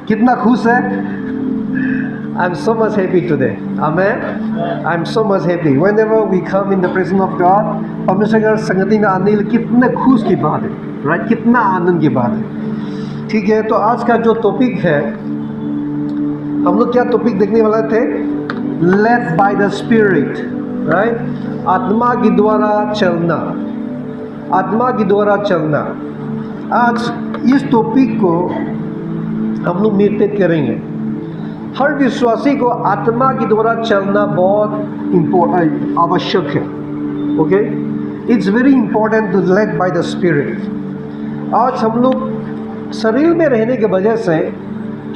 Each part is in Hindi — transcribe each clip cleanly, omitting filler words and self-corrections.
कितना खुश है? I am so much happy today, amen. I am so much happy whenever we come in the presence of God. परमेश्वर की संगति में आने के लिए कितने खुश की बात है, राइट? कितना आनंद की बात है। ठीक है, तो आज का जो टॉपिक है, हम लोग क्या टॉपिक देखने वाले थे? Lead by the spirit, right? आत्मा के द्वारा चलना, आत्मा के द्वारा चलना। आज इस टॉपिक को हम लोग मेडिटेट करेंगे। हर विश्वासी को आत्मा के द्वारा चलना बहुत इम्पोर्टेंट, आवश्यक है। Okay, it's very important to led by the spirit. आज हम लोग शरीर में रहने की वजह से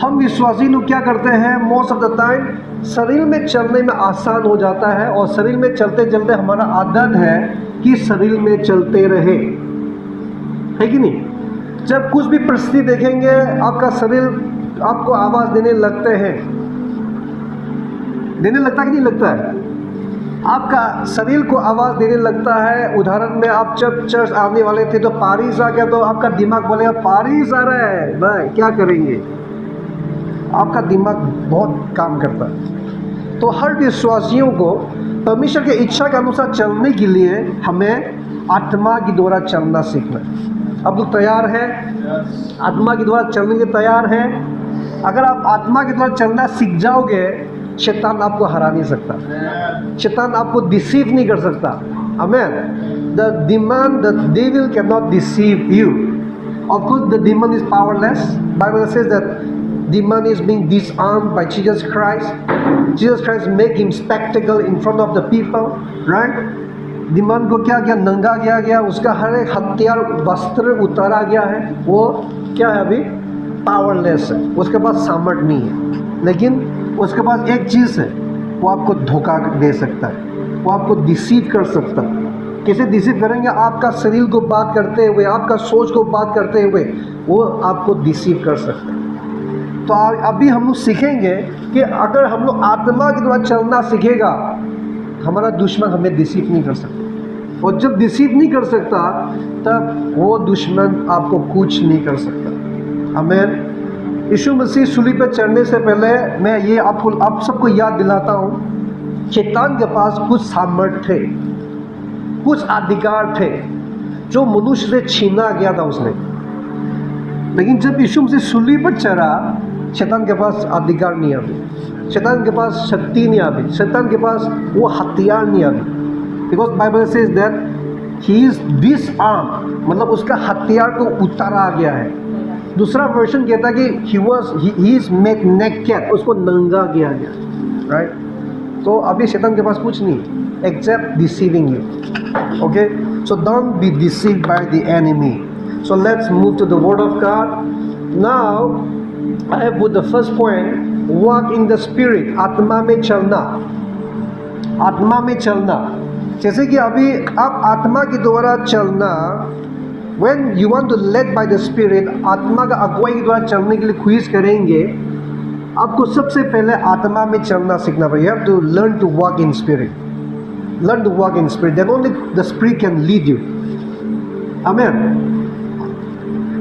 हम विश्वासी लोग क्या करते हैं? मोस्ट ऑफ द टाइम शरीर में चलने में आसान हो जाता है, और शरीर में चलते चलते हमारा आदत है कि शरीर में चलते रहे, है कि नहीं? जब कुछ भी परिस्थिति देखेंगे, आपका शरीर आपको आवाज़ देने लगते हैं, देने लगता कि नहीं लगता है? आपका शरीर को आवाज़ देने लगता है। उदाहरण में, आप जब चर्च आने वाले थे तो बारिश आ गया, तो आपका दिमाग बोलेगा बारिश आ रहा है भाई, क्या करेंगे? आपका दिमाग बहुत काम करता है। तो हर विश्वासियों को परमेश्वर की इच्छा के अनुसार चलने के लिए हमें आत्मा के द्वारा चलना सीखना है। अब लोग तैयार हैं? आत्मा के द्वारा चलने के तैयार हैं? अगर आप आत्मा के द्वारा चलना सीख जाओगे, शैतान आपको हरा नहीं सकता, शैतान आपको डिसीव नहीं कर सकता। Amen. The demon, the devil cannot deceive you. Of course, the demon is powerless. Bible says that demon is being disarmed by Jesus Christ. Jesus Christ make him spectacle in front of the people, right? demon को क्या किया? नंगा किया गया, उसका हर एक हथियार वस्त्र उतारा गया है। वो क्या है? अभी पावरलेस है, उसके पास सामर्थ्य नहीं है, लेकिन उसके पास एक चीज़ है, वो आपको धोखा दे सकता है, वो आपको डिसीव कर सकता है। कैसे डिसीव करेंगे? आपका शरीर को बात करते हुए, आपका सोच को बात करते हुए वो आपको डिसीव कर सकता है। तो अभी हम लोग सीखेंगे कि अगर हम लोग आत्मा के द्वारा चलना सीखेगा, हमारा दुश्मन हमें डिसीव नहीं कर सकता, और जब डिसीव नहीं कर सकता तब वो दुश्मन आपको कुछ नहीं कर सकता। आमीन। यीशु मसीह सूली पर चढ़ने से पहले मैं ये आप सबको याद दिलाता हूँ, शैतान के पास कुछ सामर्थ्य थे, कुछ अधिकार थे जो मनुष्य से छीना गया था उसने। लेकिन जब यीशु मसीह सूली पर चढ़ा, शैतान के पास अधिकार नहीं आती, शैतान के पास शक्ति नहीं आती, शैतान के पास वो हथियार नहीं आती। Because Bible says that he is disarmed, मतलब उसका हथियार को उतारा गया है। दूसरा वर्जन कहता है कि ही इज मेड नेकेड, उसको नंगा किया गया, राइट? तो अभी शैतान के पास कुछ नहीं except deceiving you. Okay, so don't be deceived by the enemy. So let's move to the word of God. Now I have put the first point, walk in the spirit, आत्मा में चलना, आत्मा में चलना। जैसे कि अभी आप आत्मा के द्वारा चलना, when you want to lead by the spirit, आत्मा का अगुवाई के द्वारा चलने के लिए ख्वाहिश करेंगे, आपको सबसे पहले आत्मा में चलना सीखना पड़ेगा। You have to learn to walk in spirit, learn to walk in spirit, then only the spirit can lead you. Amen.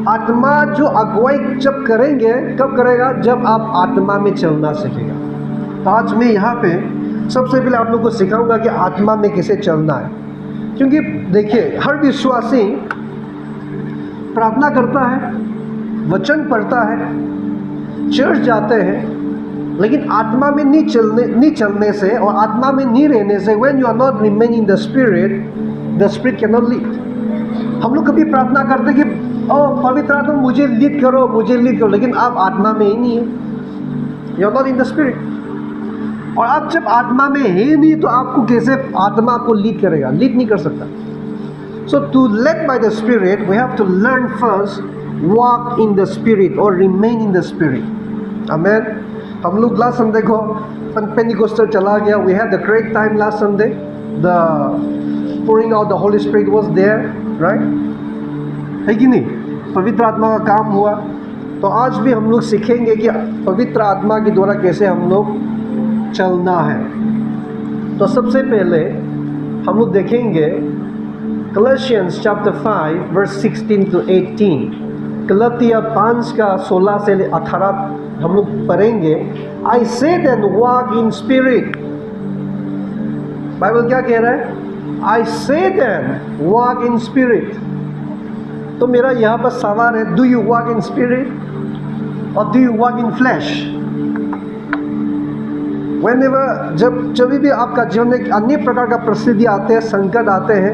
आत्मा जो अगुवाई जब करेंगे, कब करेगा? जब आप आत्मा में चलना सीखेगा। तो आज मैं यहाँ पे सबसे पहले आप लोगों को सिखाऊंगा कि आत्मा में कैसे चलना है। क्योंकि देखिए, हर विश्वासी प्रार्थना करता है, वचन पढ़ता है, चर्च जाते हैं, लेकिन आत्मा में नहीं चलने से और आत्मा में नहीं रहने से, when you are not remaining in the spirit cannot lead। हम लोग कभी प्रार्थना करते कि पवित्र आत्मा मुझे लीड करो, मुझे लीड करो, लेकिन आप आत्मा में ही नहीं है, you are not in the spirit। और आप जब आत्मा में है नहीं तो आपको कैसे आत्मा आपको लीड करेगा? लीड नहीं कर सकता। So to lead by the Spirit, we have to learn first, walk in the Spirit or remain in the Spirit. Amen. हम लोग last Sunday को Pentecostal चला गया. We had a great time last Sunday. The pouring out the Holy Spirit was there, right? है कि नहीं? पवित्र आत्मा का काम हुआ। तो आज भी हम लोग सीखेंगे कि पवित्र आत्मा के द्वारा कैसे हम लोग चलना है। तो सबसे पहले हम लोग देखेंगे Colossians chapter 5 verse 16 to 18। गलतिया 5 का 16 से 18 हम लोग पढ़ेंगे, I say then walk in spirit. Bible क्या कह रहा है? आई say then walk in spirit. तो मेरा यहाँ पर सवाल है, do you walk in spirit और do you walk in flesh? Whenever जब भी आपका जीवन में अन्य प्रकार का परिस्थिति आते हैं, संकट आते हैं,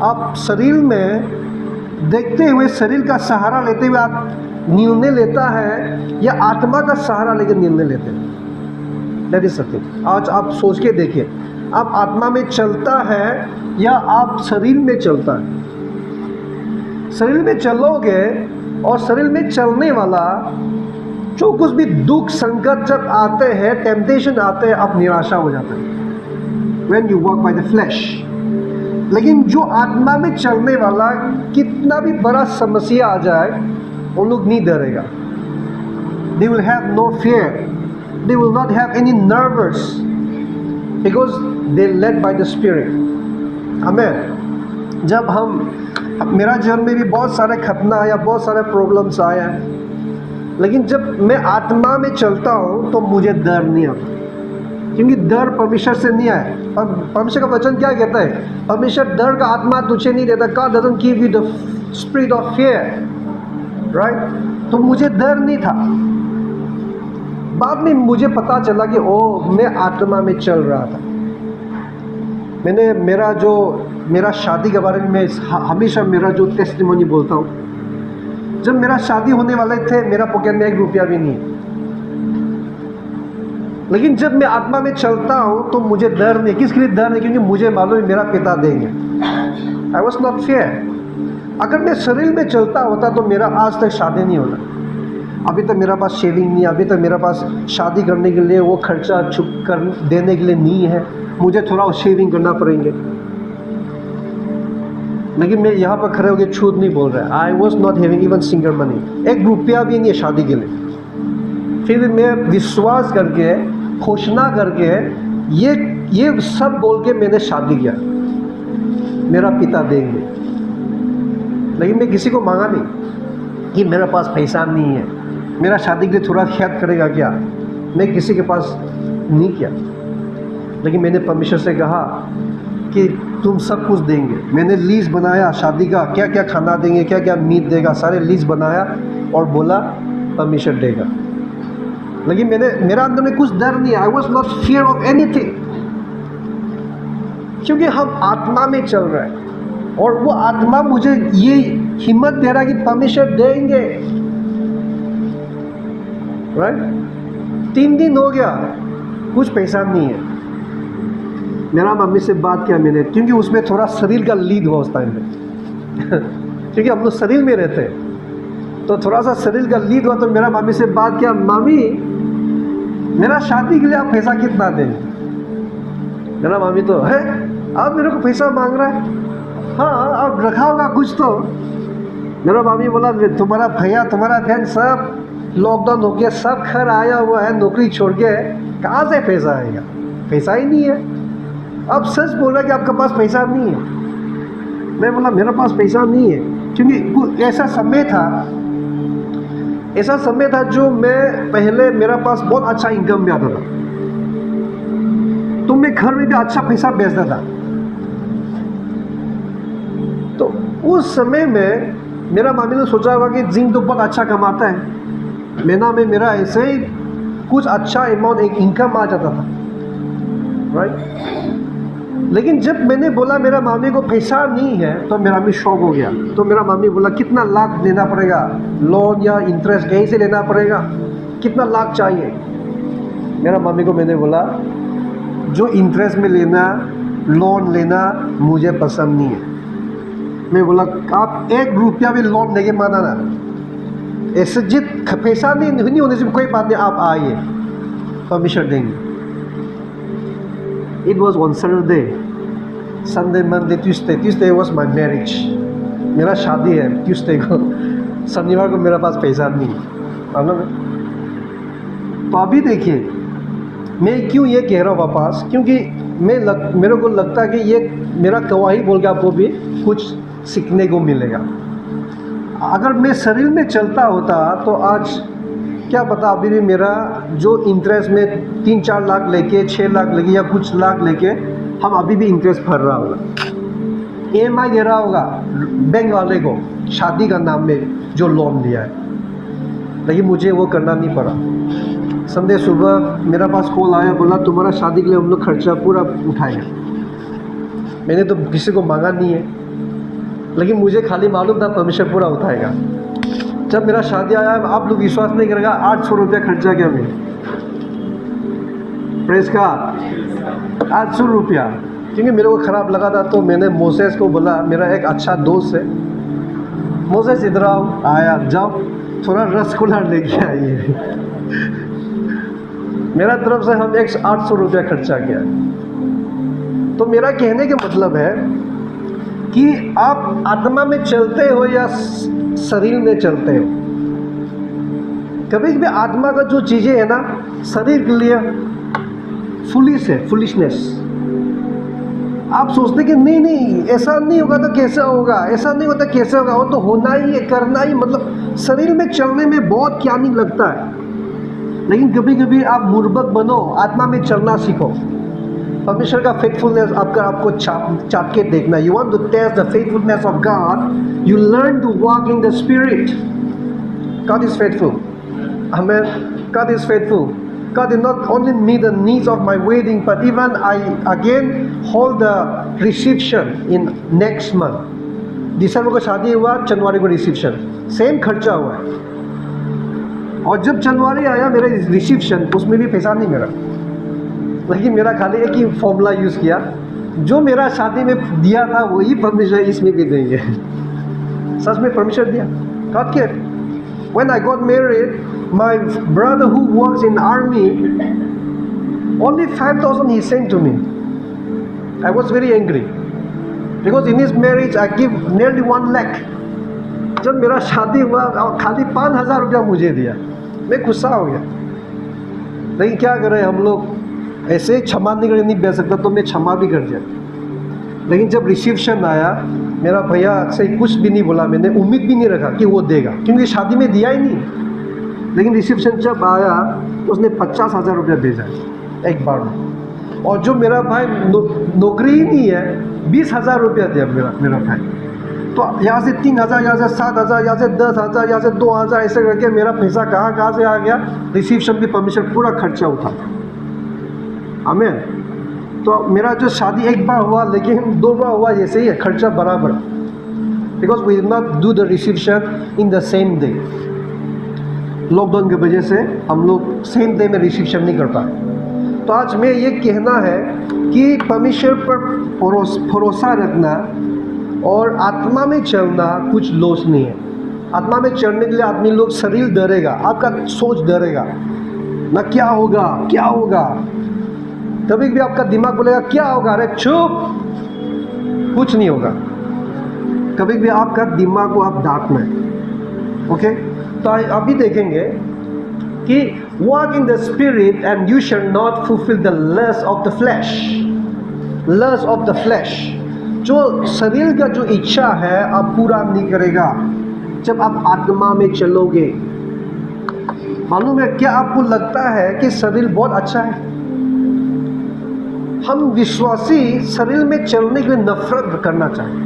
आप शरीर में देखते हुए, शरीर का सहारा लेते हुए आप निर्णय लेता है या आत्मा का सहारा लेकर निर्णय लेते हैं? दैट इज सत्य। आज आप सोच के देखिए, आप आत्मा में चलता है या आप शरीर में चलता है? शरीर में चलोगे और शरीर में चलने वाला जो कुछ भी दुख संकट जब आते हैं, टेम्पटेशन आते हैं, आप निराशा हो जाते हैं when you walk by the flesh। लेकिन जो आत्मा में चलने वाला, कितना भी बड़ा समस्या आ जाए, वो लोग नहीं डरेगा। They will have no fear, they will not have any nervous, because they led by the Spirit। आमेन। जब मेरा जीवन में भी बहुत सारे खतना आया, बहुत सारे प्रॉब्लम्स आया, लेकिन जब मैं आत्मा में चलता हूँ तो मुझे डर नहीं आता, क्योंकि डर परमेश्वर से नहीं आया। परमेश्वर का वचन क्या कहता है? परमेश्वर डर का आत्मा तुझे नहीं देता। God doesn't give you the spirit of fear, right? तो मुझे डर नहीं था। बाद में मुझे पता चला कि मैं आत्मा में चल रहा था। मैंने मेरा शादी के बारे में मैं हमेशा मेरा जो टेस्टिमोनी बोलता हूँ, जब मेरा शादी होने वाले थे, मेरा पॉकेट में 1 रुपया भी नहीं, लेकिन जब मैं आत्मा में चलता हूँ तो मुझे डर नहीं। किसके लिए डर नहीं? क्योंकि मुझे मालूम है मेरा पिता देंगे। I was not fair. अगर मैं शरीर में चलता होता तो मेरा आज तक शादी नहीं होना। अभी तक मेरा पास शेविंग नहीं, अभी तक मेरा पास शादी करने के लिए वो खर्चा चुप कर देने के लिए नहीं है। मुझे थोड़ा शेविंग करना पड़ेंगे। लेकिन मैं यहाँ पर खड़े होकर झूठ नहीं बोल रहा। I was not having even single money, 1 रुपया भी नहीं है शादी के लिए। फिर मैं विश्वास करके, घोषणा करके, ये सब बोल के मैंने शादी किया, मेरा पिता देंगे। लेकिन मैं किसी को मांगा नहीं कि मेरे पास पैसा नहीं है, मेरा शादी के लिए थोड़ा हेल्प करेगा क्या? मैं किसी के पास नहीं किया। लेकिन मैंने परमेश्वर से कहा कि तुम सब कुछ देंगे। मैंने लिस्ट बनाया शादी का, क्या क्या खाना देंगे, क्या क्या मीट देगा, सारे लिस्ट बनाया और बोला परमेश्वर देगा। लेकिन मेरा अंदर में कुछ डर नहीं है। I was not fear of anything, क्योंकि हम आत्मा में चल रहे हैं और वो आत्मा मुझे ये हिम्मत दे रहा है कि परमेश्वर देंगे, राइट? 3 दिन हो गया, कुछ पैसा नहीं है। मेरा मम्मी से बात किया मैंने, क्योंकि उसमें थोड़ा शरीर का लीड हुआ उस टाइम में क्योंकि हम लोग शरीर में रहते हैं, तो थोड़ा सा शरीर का लीड हुआ। तो मेरा मम्मी से बात किया, मम्मी मेरा शादी के लिए आप पैसा कितना देंगे? मेरा मम्मी तो है, आप मेरे को पैसा मांग रहा है? हाँ, आप रखा होगा कुछ तो। मेरा मम्मी बोला, तुम्हारा भैया, तुम्हारा बहन सब लॉकडाउन हो गया, सब घर आया हुआ है, नौकरी छोड़ के, कहाँ से पैसा आएगा? पैसा ही नहीं है। आप सच बोल रहे कि आपके पास पैसा नहीं है। मैं बोला मेरे पास पैसा नहीं है, क्योंकि ऐसा समय था जो मैं पहले मेरा पास बहुत अच्छा इनकम भी आता था, तो मैं घर में भी अच्छा पैसा बेचता था। तो उस समय में मेरा मामी ने सोचा होगा कि जिंग तो बहुत अच्छा कमाता है, महीना में मेरा ऐसे ही कुछ अच्छा अमाउंट एक इनकम आ जाता था, राइट? लेकिन जब मैंने बोला मेरा मामी को पैसा नहीं है, तो मेरा मामी शॉक हो गया। तो मेरा मामी बोला कितना लाख लेना पड़ेगा, लोन या इंटरेस्ट कहीं से लेना पड़ेगा, कितना लाख चाहिए? मेरा मामी को मैंने बोला जो इंटरेस्ट में लेना, लोन लेना मुझे पसंद नहीं है। मैं बोला आप 1 रुपया भी लोन लेके माना ना, ऐसे जित पैसा नहीं होने से कोई बात नहीं, आप आइए परमिशन देंगे। It was on Saturday, Sunday, Monday, Tuesday. Tuesday was my marriage. मेरा शादी है Tuesday को, शनिवार को मेरा पास पैसा नहीं, मालूम है? तो अभी देखिए मैं क्यों ये कह रहा हूँ वापस, क्योंकि मेरे को लगता है कि ये मेरा गवाही बोल के आपको भी कुछ सीखने को मिलेगा। अगर मैं शरीर में चलता होता तो आज क्या पता अभी भी मेरा जो इंटरेस्ट में 3-4 लाख लेके 6 लाख लेके या कुछ लाख लेके हम अभी भी इंटरेस्ट भर रहा होगा, EMI दे रहा होगा बैंक वाले को शादी का नाम में जो लोन लिया है, लेकिन मुझे वो करना नहीं पड़ा। संडे सुबह मेरा पास कॉल आया, बोला तुम्हारा शादी के लिए हम लोग खर्चा पूरा उठाएंगे। मैंने तो किसी को मांगा नहीं है, लेकिन मुझे खाली मालूम था परमिशन पूरा उठाएगा। जब मेरा शादी आया, आप लोग विश्वास नहीं करेगा, 800 रुपया खर्चा किया मैंने। प्रेस का 800 रुपया, क्योंकि मेरे को ख़राब लगा था। तो मैंने मोसेस को बोला, मेरा एक अच्छा दोस्त है, मोसेस इधर आओ, आया, जाओ थोड़ा रसगुल्ला लेके आइए। मेरा तरफ से हम 800 रुपया खर्चा किया। तो मेरा कहने का मतलब है कि आप आत्मा में चलते हो या शरीर में चलते हो। कभी कभी आत्मा का जो चीज़ें है ना, शरीर के लिए फुलिश है, फुलिशनेस। आप सोचते कि नहीं नहीं ऐसा नहीं होगा तो कैसे होगा, ऐसा नहीं होता कैसे होगा, वो तो होना ही है, करना ही। मतलब शरीर में चलने में बहुत क्या नहीं लगता है, लेकिन कभी कभी आप मूर्ख बनो, आत्मा में चलना सीखो। परमेश्वर का फेथफुलनेस आपको चाप के देखना। You want to test the faithfulness of God, you learn to walk in the spirit. God is faithful, amen. God is faithful. God did not only meet the needs of my wedding, but even I again hold the reception in next month. दिसंबर को शादी हुआ, जनवरी को रिसेप्शन, सेम खर्चा हुआ है। और जब जनवरी आया मेरा रिसेप्शन, उसमें भी पैसा नहीं मेरा, लेकिन मेरा खाली एक ही फॉर्मूला यूज़ किया, जो मेरा शादी में दिया था वही परमेश्वर इसमें भी देंगे। सच में परमेश्वर दिया। God gave. When I got married, my brother who works in army, only 5,000 he sent to me. I was very angry because in his marriage I give nearly 1 lakh. जब मेरा शादी हुआ खाली 5,000 रुपया मुझे दिया, मैं गुस्सा हो गया। लेकिन क्या करें हम लोग, ऐसे क्षमा नहीं दे सकता, तो मैं क्षमा भी कर दिया। लेकिन जब रिसेप्शन आया, मेरा भैया से कुछ भी नहीं बोला, मैंने उम्मीद भी नहीं रखा कि वो देगा, क्योंकि शादी में दिया ही नहीं। लेकिन रिसेप्शन जब आया, उसने 50,000 रुपया भेजा एक बार में। और जो मेरा भाई नौकरी ही नहीं है, 20,000 रुपया दिया मेरा भाई। तो यहाँ से 3,000, यहाँ से 7,000, यहाँ से 10,000, यहाँ से 2,000, ऐसे करके मेरा पैसा कहाँ से आ गया। रिसेप्शन भी परमिशन पूरा खर्चा उठा। आमीन। तो मेरा जो शादी एक बार हुआ, लेकिन 2 बार हुआ, जैसे ही है खर्चा बराबर, because we did not do the reception in the same day. Lockdown की वजह से हम लोग सेम डे में रिसेप्शन नहीं कर पाए। तो आज मैं ये कहना है कि परमेश्वर पर भरोसा रखना और आत्मा में चलना कुछ लॉस नहीं है। आत्मा में चलने के लिए आदमी लोग शरीर डरेगा, आपका सोच डरेगा ना, क्या होगा क्या होगा। कभी भी आपका दिमाग बोलेगा क्या होगा, अरे चुप, कुछ नहीं होगा। कभी भी आपका दिमाग को आप डांटना है। ओके, तो अभी देखेंगे कि walk in the spirit and you shall not fulfill the lust of the flesh. Lust of the flesh, जो शरीर का जो इच्छा है आप पूरा नहीं करेगा जब आप आत्मा में चलोगे। मालूम है क्या, आपको लगता है कि शरीर बहुत अच्छा है। हम विश्वासी शरीर में चलने के लिए नफरत करना चाहिए।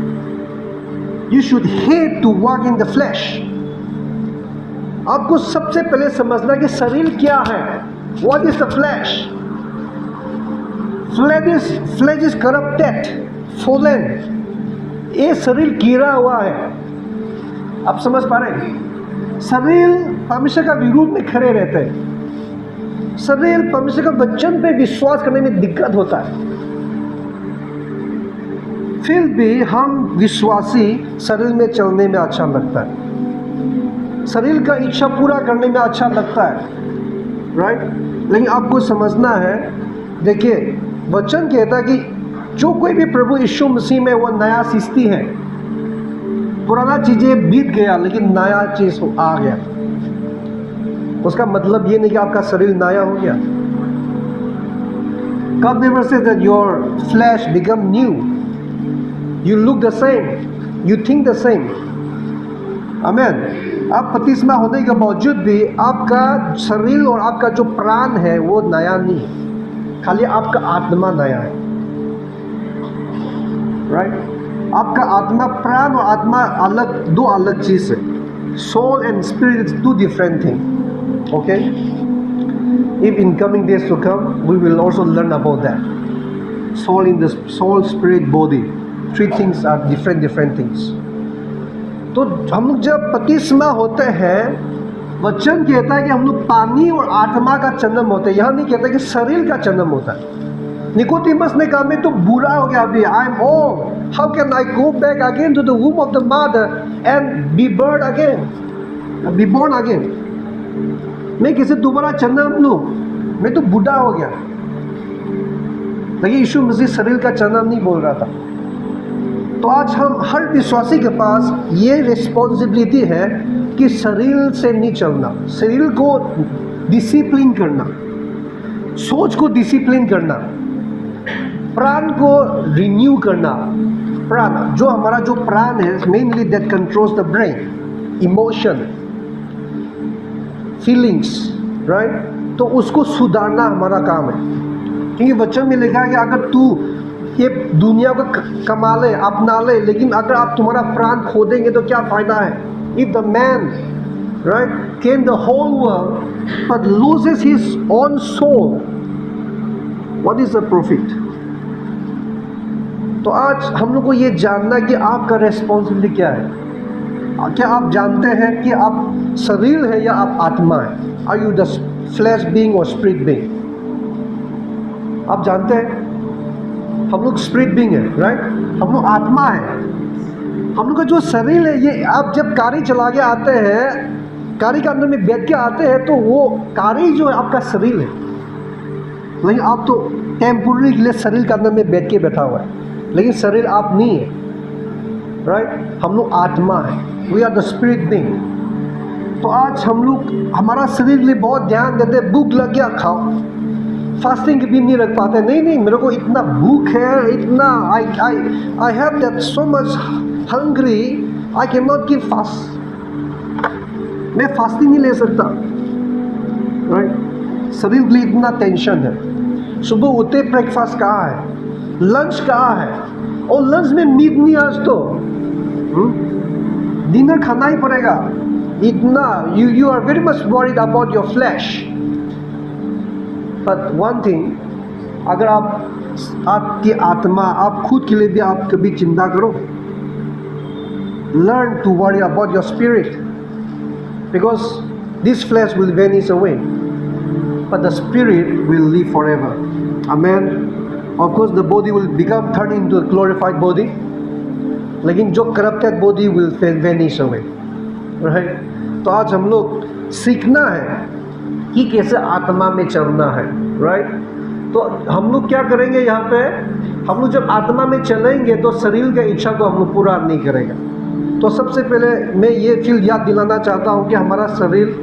You should hate to walk in the flesh. आपको सबसे पहले समझना कि शरीर क्या है। What is the flesh? Flesh is corrupted, fallen. ये शरीर गिरा हुआ है। आप समझ पा रहे हैं? शरीर परमेश्वर का विरोध में खड़े रहते हैं। शरीर परमेश्वर का वचन पे विश्वास करने में दिक्कत होता है। फिर भी हम विश्वासी शरीर में चलने में अच्छा लगता है, शरीर का इच्छा पूरा करने में अच्छा लगता है, राइट। लेकिन आपको समझना है, देखिए वचन कहता है कि जो कोई भी प्रभु यीशु मसीह में वो नया सृष्टि है। पुराना चीज़ें बीत गया, लेकिन नया चीज़ आ गया। उसका मतलब ये नहीं कि आपका शरीर नया हो गया। God never says that your flesh become new. You look the same, you think the same. Amen. आप बपतिस्मा होने के बावजूद भी आपका शरीर और आपका जो प्राण है वो नया नहीं है, खाली आपका आत्मा नया है, राइट। आपका आत्मा, प्राण और आत्मा अलग, दो अलग चीज है। Soul and spirit is two different thing, okay. If in coming days to come, we will also learn about that. Soul, spirit, body. Three things are different things. तो हम लोग जब बपतिस्मा होते हैं, वचन कहता है कि हम लोग पानी और आत्मा का जन्म होता है, यह नहीं कहता कि शरीर का जन्म होता है। निकोदेमस ने कहा मैं तो बूढ़ा हो गया अभी, I am old, how can I go back again to the womb of the mother and be burn again, be born again. मैं कैसे दोबारा जन्म लूं, मैं तो बूढ़ा हो गया। लेकिन यीशु मसीह शरीर का जन्म नहीं बोल रहा था। तो आज हम हर विश्वासी के पास ये रिस्पॉन्सिबिलिटी है कि शरीर से नहीं चलना, शरीर को डिसिप्लिन करना, सोच को डिसिप्लिन करना, प्राण को रिन्यू करना। प्राण, जो हमारा जो प्राण है, mainly that controls the brain, emotion, feelings, right. तो उसको सुधारना हमारा काम है, क्योंकि वचन में लिखा है कि अगर तू ये दुनिया को कमा ले, अपना ले, लेकिन अगर आप तुम्हारा प्राण खो देंगे तो क्या फायदा है। If the man, right, gain the whole world but loses his own soul, what is the profit. तो आज हम लोग को ये जानना कि आपका रेस्पॉन्सिबिलिटी क्या है। क्या आप जानते हैं कि आप शरीर है या आप आत्मा है? Are you the flesh being और स्पिरिट बीइंग? आप जानते हैं हम लोग स्पिरिट बीइंग है, राइट। हम लोग आत्मा है। हम लोग का जो शरीर है, ये आप जब गाड़ी चला के आते हैं, गाड़ी के अंदर में बैठ के आते हैं, तो वो गाड़ी जो है आपका शरीर है। लेकिन आप तो टेम्पोररी के लिए शरीर के अंदर में बैठ के बैठा हुआ है, लेकिन शरीर आप नहीं है, राइट। हम लोग आत्मा है, we are the spirit being. तो आज हम लोग हमारा शरीर के लिए बहुत ध्यान देते हैं, भूख लग गया खाओ, फास्टिंग भी नहीं रख पाते। नहीं, मेरे को इतना भूख है, इतना I have that so much hungry, I can not give fast, मैं फास्टिंग नहीं ले सकता, राइट। शरीर के लिए इतना टेंशन है। सुबह उठते ब्रेकफास्ट कहाँ है, लंच कहाँ है, और लंच में मीट नहीं आज तो, डिनर खाना ही पड़ेगा। इतना you are very much worried about your flesh. But one thing, अगर आपकी आत्मा, आप खुद के लिए भी आप कभी चिंता करो, learn to worry about your spirit, because this flesh will vanish away but the spirit will live for ever. Amen. Of course the body will become turn into a glorified body, लेकिन जो corrupted body will vanish away, right. तो आज हम लोग सीखना है कि कैसे आत्मा में चलना है, राइट। तो हम लोग क्या करेंगे यहाँ पे, हम लोग जब आत्मा में चलेंगे तो शरीर की इच्छा को हम लोग पूरा नहीं करेंगे। तो सबसे पहले मैं ये चीज़ याद दिलाना चाहता हूँ कि हमारा शरीर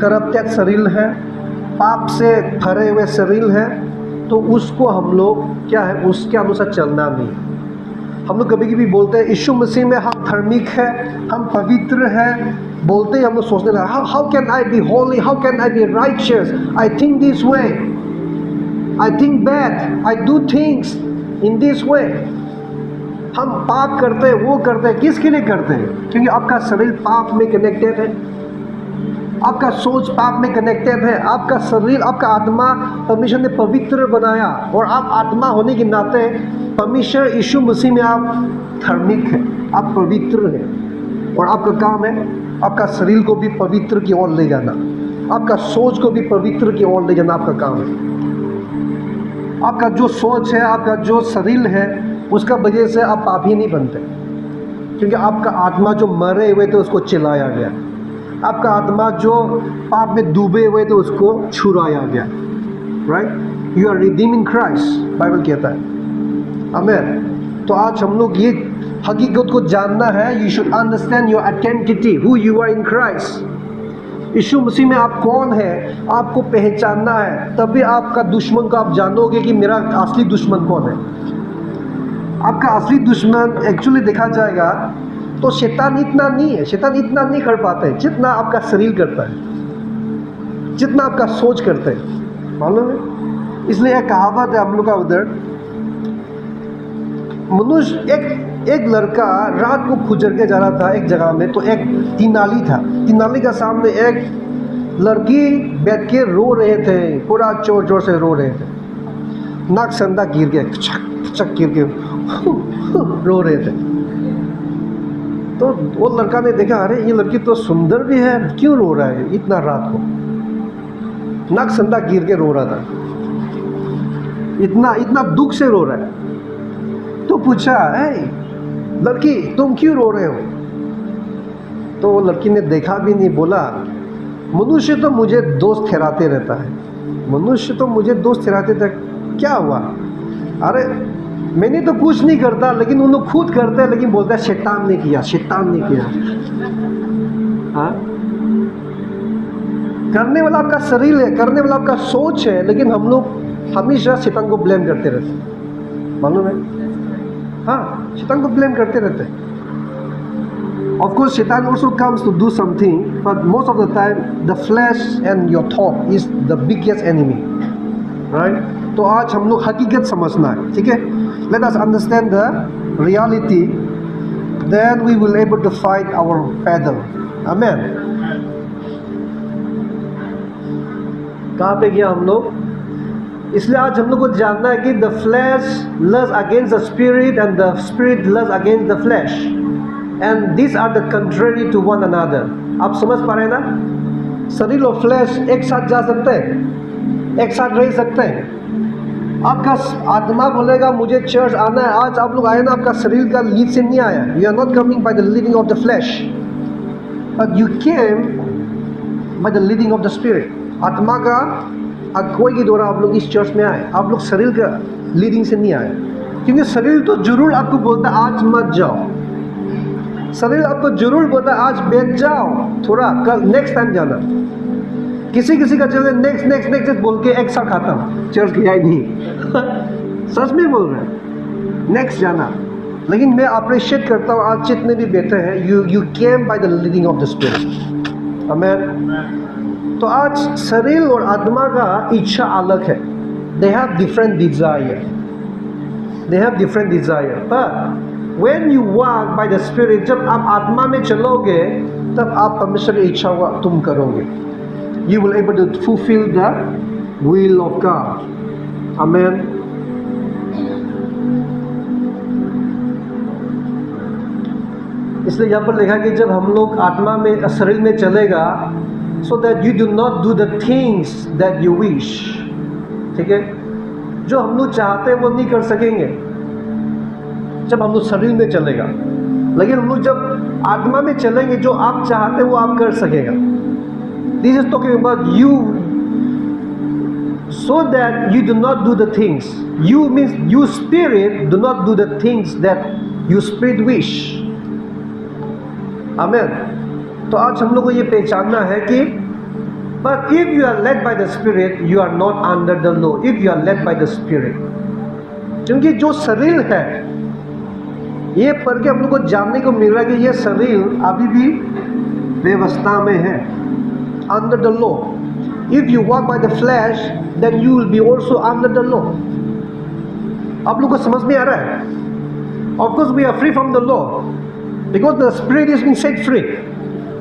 करप्टेड शरीर है, पाप से भरे हुए शरीर है, तो उसको हम लोग क्या है, उसके अनुसार चलना नहीं। हम लोग कभी कभी बोलते हैं यीशु मसीह में हम धार्मिक है, हम पवित्र हैं, बोलते ही हम लोग सोचने लगे how can I be holy, how can I be righteous, I think this way, I think bad, I do things in this way. हम पाप करते हैं, वो करते हैं, किसके लिए करते हैं? क्योंकि आपका शरीर पाप में कनेक्टेड है, आपका सोच पाप में कनेक्टेड है, आपका शरीर, आपका आत्मा परमेश्वर ने पवित्र बनाया, और आप आत्मा होने के नाते परमेश्वर यीशु मसीह में आप धार्मिक हैं, आप पवित्र हैं, और आपका काम है आपका शरीर को भी पवित्र की ओर ले जाना, आपका सोच को भी पवित्र की ओर ले जाना आपका काम है। आपका जो सोच है, आपका जो शरीर है, उसका वजह से आप पापी नहीं बनते, क्योंकि आपका आत्मा जो मरे हुए थे उसको चिल्लाया गया, आपका आत्मा जो पाप में डूबे हुए थे उसको छुड़ाया गया, right. You are redeemed in Christ, Bible कहता है, आमीन। तो आज हम लोग ये हकीकत को जानना है, you should understand your identity, who you are in Christ. यीशु मसीह में आप कौन है, आपको पहचानना है, तभी आपका दुश्मन को आप जानोगे कि मेरा असली दुश्मन कौन है। आपका असली दुश्मन एक्चुअली देखा जाएगा तो शैतान इतना नहीं है, शैतान इतना नहीं कर पाता है जितना आपका शरीर करता है, जितना आपका सोच करता है, मालूम है। इसलिए एक कहावत है हम लोग का उधर, मनुष्य एक लड़का रात को गुजर के जा रहा था एक जगह में, तो एक तीन नाली था, तीन नाली का सामने एक लड़की बैठ के रो रहे थे, पूरा जोर जोर से रो रहे थे, नाक संदा गिर के चक गिर के रो रहे थे। तो वो लड़का ने देखा, अरे ये लड़की तो सुंदर भी है, क्यों रो रहा है इतना रात को, नाक संदा गिर के रो रहा था, इतना दुख से रो रहा है। तो पूछा, लड़की तुम क्यों रो रहे हो? तो वो लड़की ने देखा भी नहीं, बोला, मनुष्य तो मुझे दोस्त ठहराते रहता है, मनुष्य तो मुझे दोस्त ठहराते थे, क्या हुआ? अरे मैंने तो कुछ नहीं करता, लेकिन उन लोग खुद करते हैं, लेकिन बोलते हैं शैतान ने किया, शैतान ने किया। हाँ, करने वाला आपका शरीर है, करने वाला आपका सोच है, लेकिन हम लोग हमेशा शैतान को ब्लेम करते रहते हैं, मालूम है। हाँ, शैतान को ब्लेम करते रहते हैं। Of course, Shaitan also comes to do something, but most of the time, the flesh and your thought is the biggest enemy, right? तो आज हम लोग हकीकत समझना है, ठीक है? Let us understand the reality, then we will able to fight our battle. Amen. कहाँ पे गया हम लोग? इसलिए आज हम लोग को जानना है कि the flesh lusts against the spirit and the spirit lusts against the flesh. And these are the contrary to one another. आप समझ पा रहे हैं ना? शरीर और फ्लैश एक साथ जा सकते हैं, एक साथ रह सकते हैं। आपका आत्मा बोलेगा मुझे चर्च आना है, आज आप लोग आए ना, आपका शरीर का लीड से नहीं आया, you are not coming by the leading of the flesh, but you came by the leading of the spirit. आत्मा का अगुवाई के द्वारा आप लोग इस चर्च में आए, आप लोग शरीर का लीडिंग से नहीं आए, क्योंकि शरीर तो जरूर आपको बोलता है आज मत जाओ, शरीर आपको जरूर बोलता है आज बैठ जाओ, थोड़ा कल नेक्स्ट टाइम जाना। किसी किसी का चलते नेक्स्ट बोल के एक साल खत्म, चर्च किया ही नहीं सच में बोल रहे हैं, नेक्स्ट जाना। लेकिन मैं अप्रिशिएट करता हूँ आज जितने भी बैठे हैं, you came by the leading of the spirit. आमीन। तो आज शरीर और आत्मा का इच्छा अलग है, दे हैव डिफरेंट डिजायर, पर when you walk by the spirit, जब आप आत्मा में चलोगे तब आप परमेश्वर की इच्छा को तुम करोगे, you will able to fulfill the will of God. Amen. इसलिए यहाँ पर लिखा कि जब हम लोग आत्मा में शरीर में चलेगा, so that you do not do the things that you wish, ठीक है, जो हम लोग चाहते हैं वो नहीं कर सकेंगे जब हम लोग शरीर में चलेगा, लेकिन हम लोग जब आत्मा में चलेंगे जो आप चाहते हैं वो आप कर सकेगा। This is talking about you, so that you do not do the things, you means you spirit do not do the things that you spirit wish. आमीन। तो आज हम लोग को ये पहचानना है कि but if you are led by the spirit you are not under the law, if you are led by the spirit. क्योंकि जो शरीर है ये पढ़ के हम लोग को जानने को मिल रहा है कि ये शरीर अभी भी व्यवस्था में है, under the law. If you walk by the flesh then you will be also under the law. आप लोग को समझ में आ रहा है? Of course we are free from the law because the spirit is being set free.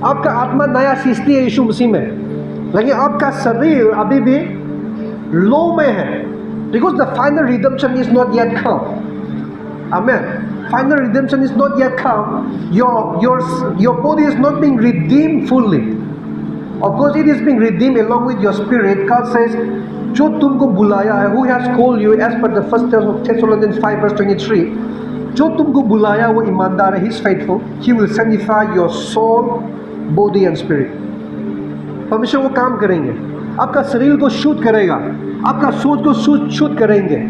आपका आत्मा नया सृष्टि है यीशु मसीह में, लेकिन आपका शरीर अभी भी लॉ में है, because the final redemption is not yet कम। आमीन। Final redemption is not yet come. Your body is not being redeemed fully. Of course, it is being redeemed along with your spirit. God says, जो तुमको बुलाया है, who has called you, as per the first Thessalonians 5 verse 23, जो तुमको बुलाया वो ईमानदार है, he is faithful. He will sanctify your soul, body and spirit. परमेश्वर वो काम करेंगे, आपका शरीर को शुद्ध करेगा, आपका सोच को शुद्ध करेंगे।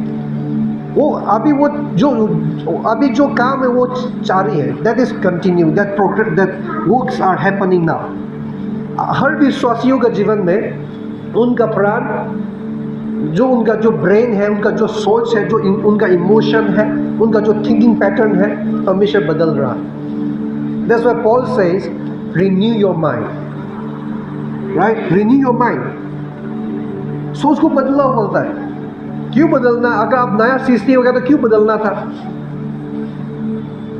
वो अभी जो काम है वो जारी है, that is continue, that progress, that works are happening now. हर विश्वासियों का जीवन में उनका प्राण, उनका जो ब्रेन है, उनका जो सोच है, उनका इमोशन है, उनका जो थिंकिंग पैटर्न है, हमेशा बदल रहा है। That's why Paul says, renew your mind. Right? Renew your mind. सोच को बदलाव बोलता है. क्यों बदलना? अगर आप नया सीखते हो गया तो क्यों बदलना था?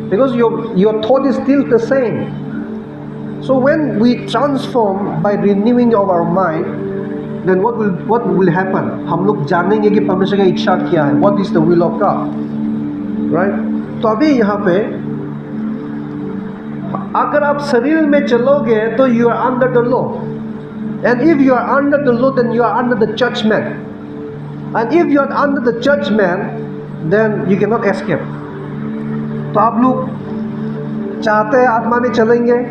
Because your thought is still the same. So when we transform by renewing of our mind, then what will happen? हम लोग जानेंगे कि परमेश्वर की इच्छा क्या है. What is the will of God? Right? तो अभी यहाँ पे अगर आप शरीर में चलोगे तो you are under the law. And if you are under the law, then you are under the judgment. And if you are under the judgment, then you cannot escape. तो आप लोग चाहते हैं आत्मा में चलेंगे,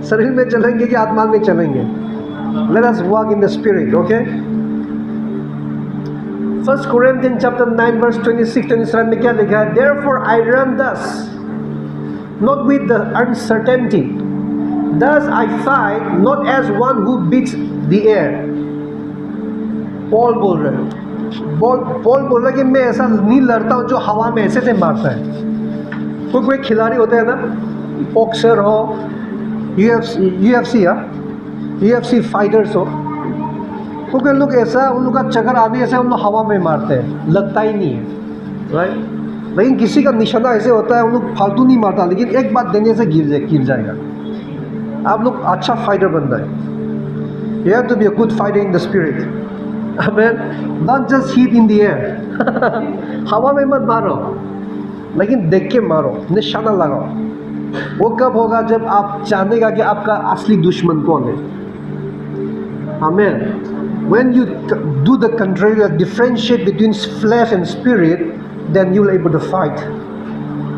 शरीर में चलेंगे कि आत्मा में चलेंगे? Let us walk in the spirit, okay? 1 Corinthians chapter 9 verse 26-27 में क्या लिखा है? Therefore I run thus, not with the uncertainty. Thus I fight, not as one who beats the air. Paul बोल रहे हैं, Paul बोल रहा है कि मैं ऐसा नहीं लड़ता हूँ जो हवा में ऐसे से मारता है. कोई खिलाड़ी होते हैं ना, बॉक्सर हो, UFC फाइटर्स हो, कोई लोग ऐसा, उन लोग का चक्कर आने ऐसे उन लोग हवा में मारते हैं, लगता ही नहीं है. राइट? लेकिन किसी का निशाना ऐसे होता है, उन लोग फालतू नहीं मारता, लेकिन एक बात देने से गिर जाएगा. आप लोग अच्छा फाइटर बनना है. You have to be a good fighter in the spirit. Amen. Not just hit in the air. हवा में मत मारो, लेकिन देख के मारो, निशाना लगाओ. वो कब होगा? जब आप जानेगा कि आपका असली दुश्मन कौन है. Amen. When you do the contrary, differentiate between flesh and spirit, then you will able to fight.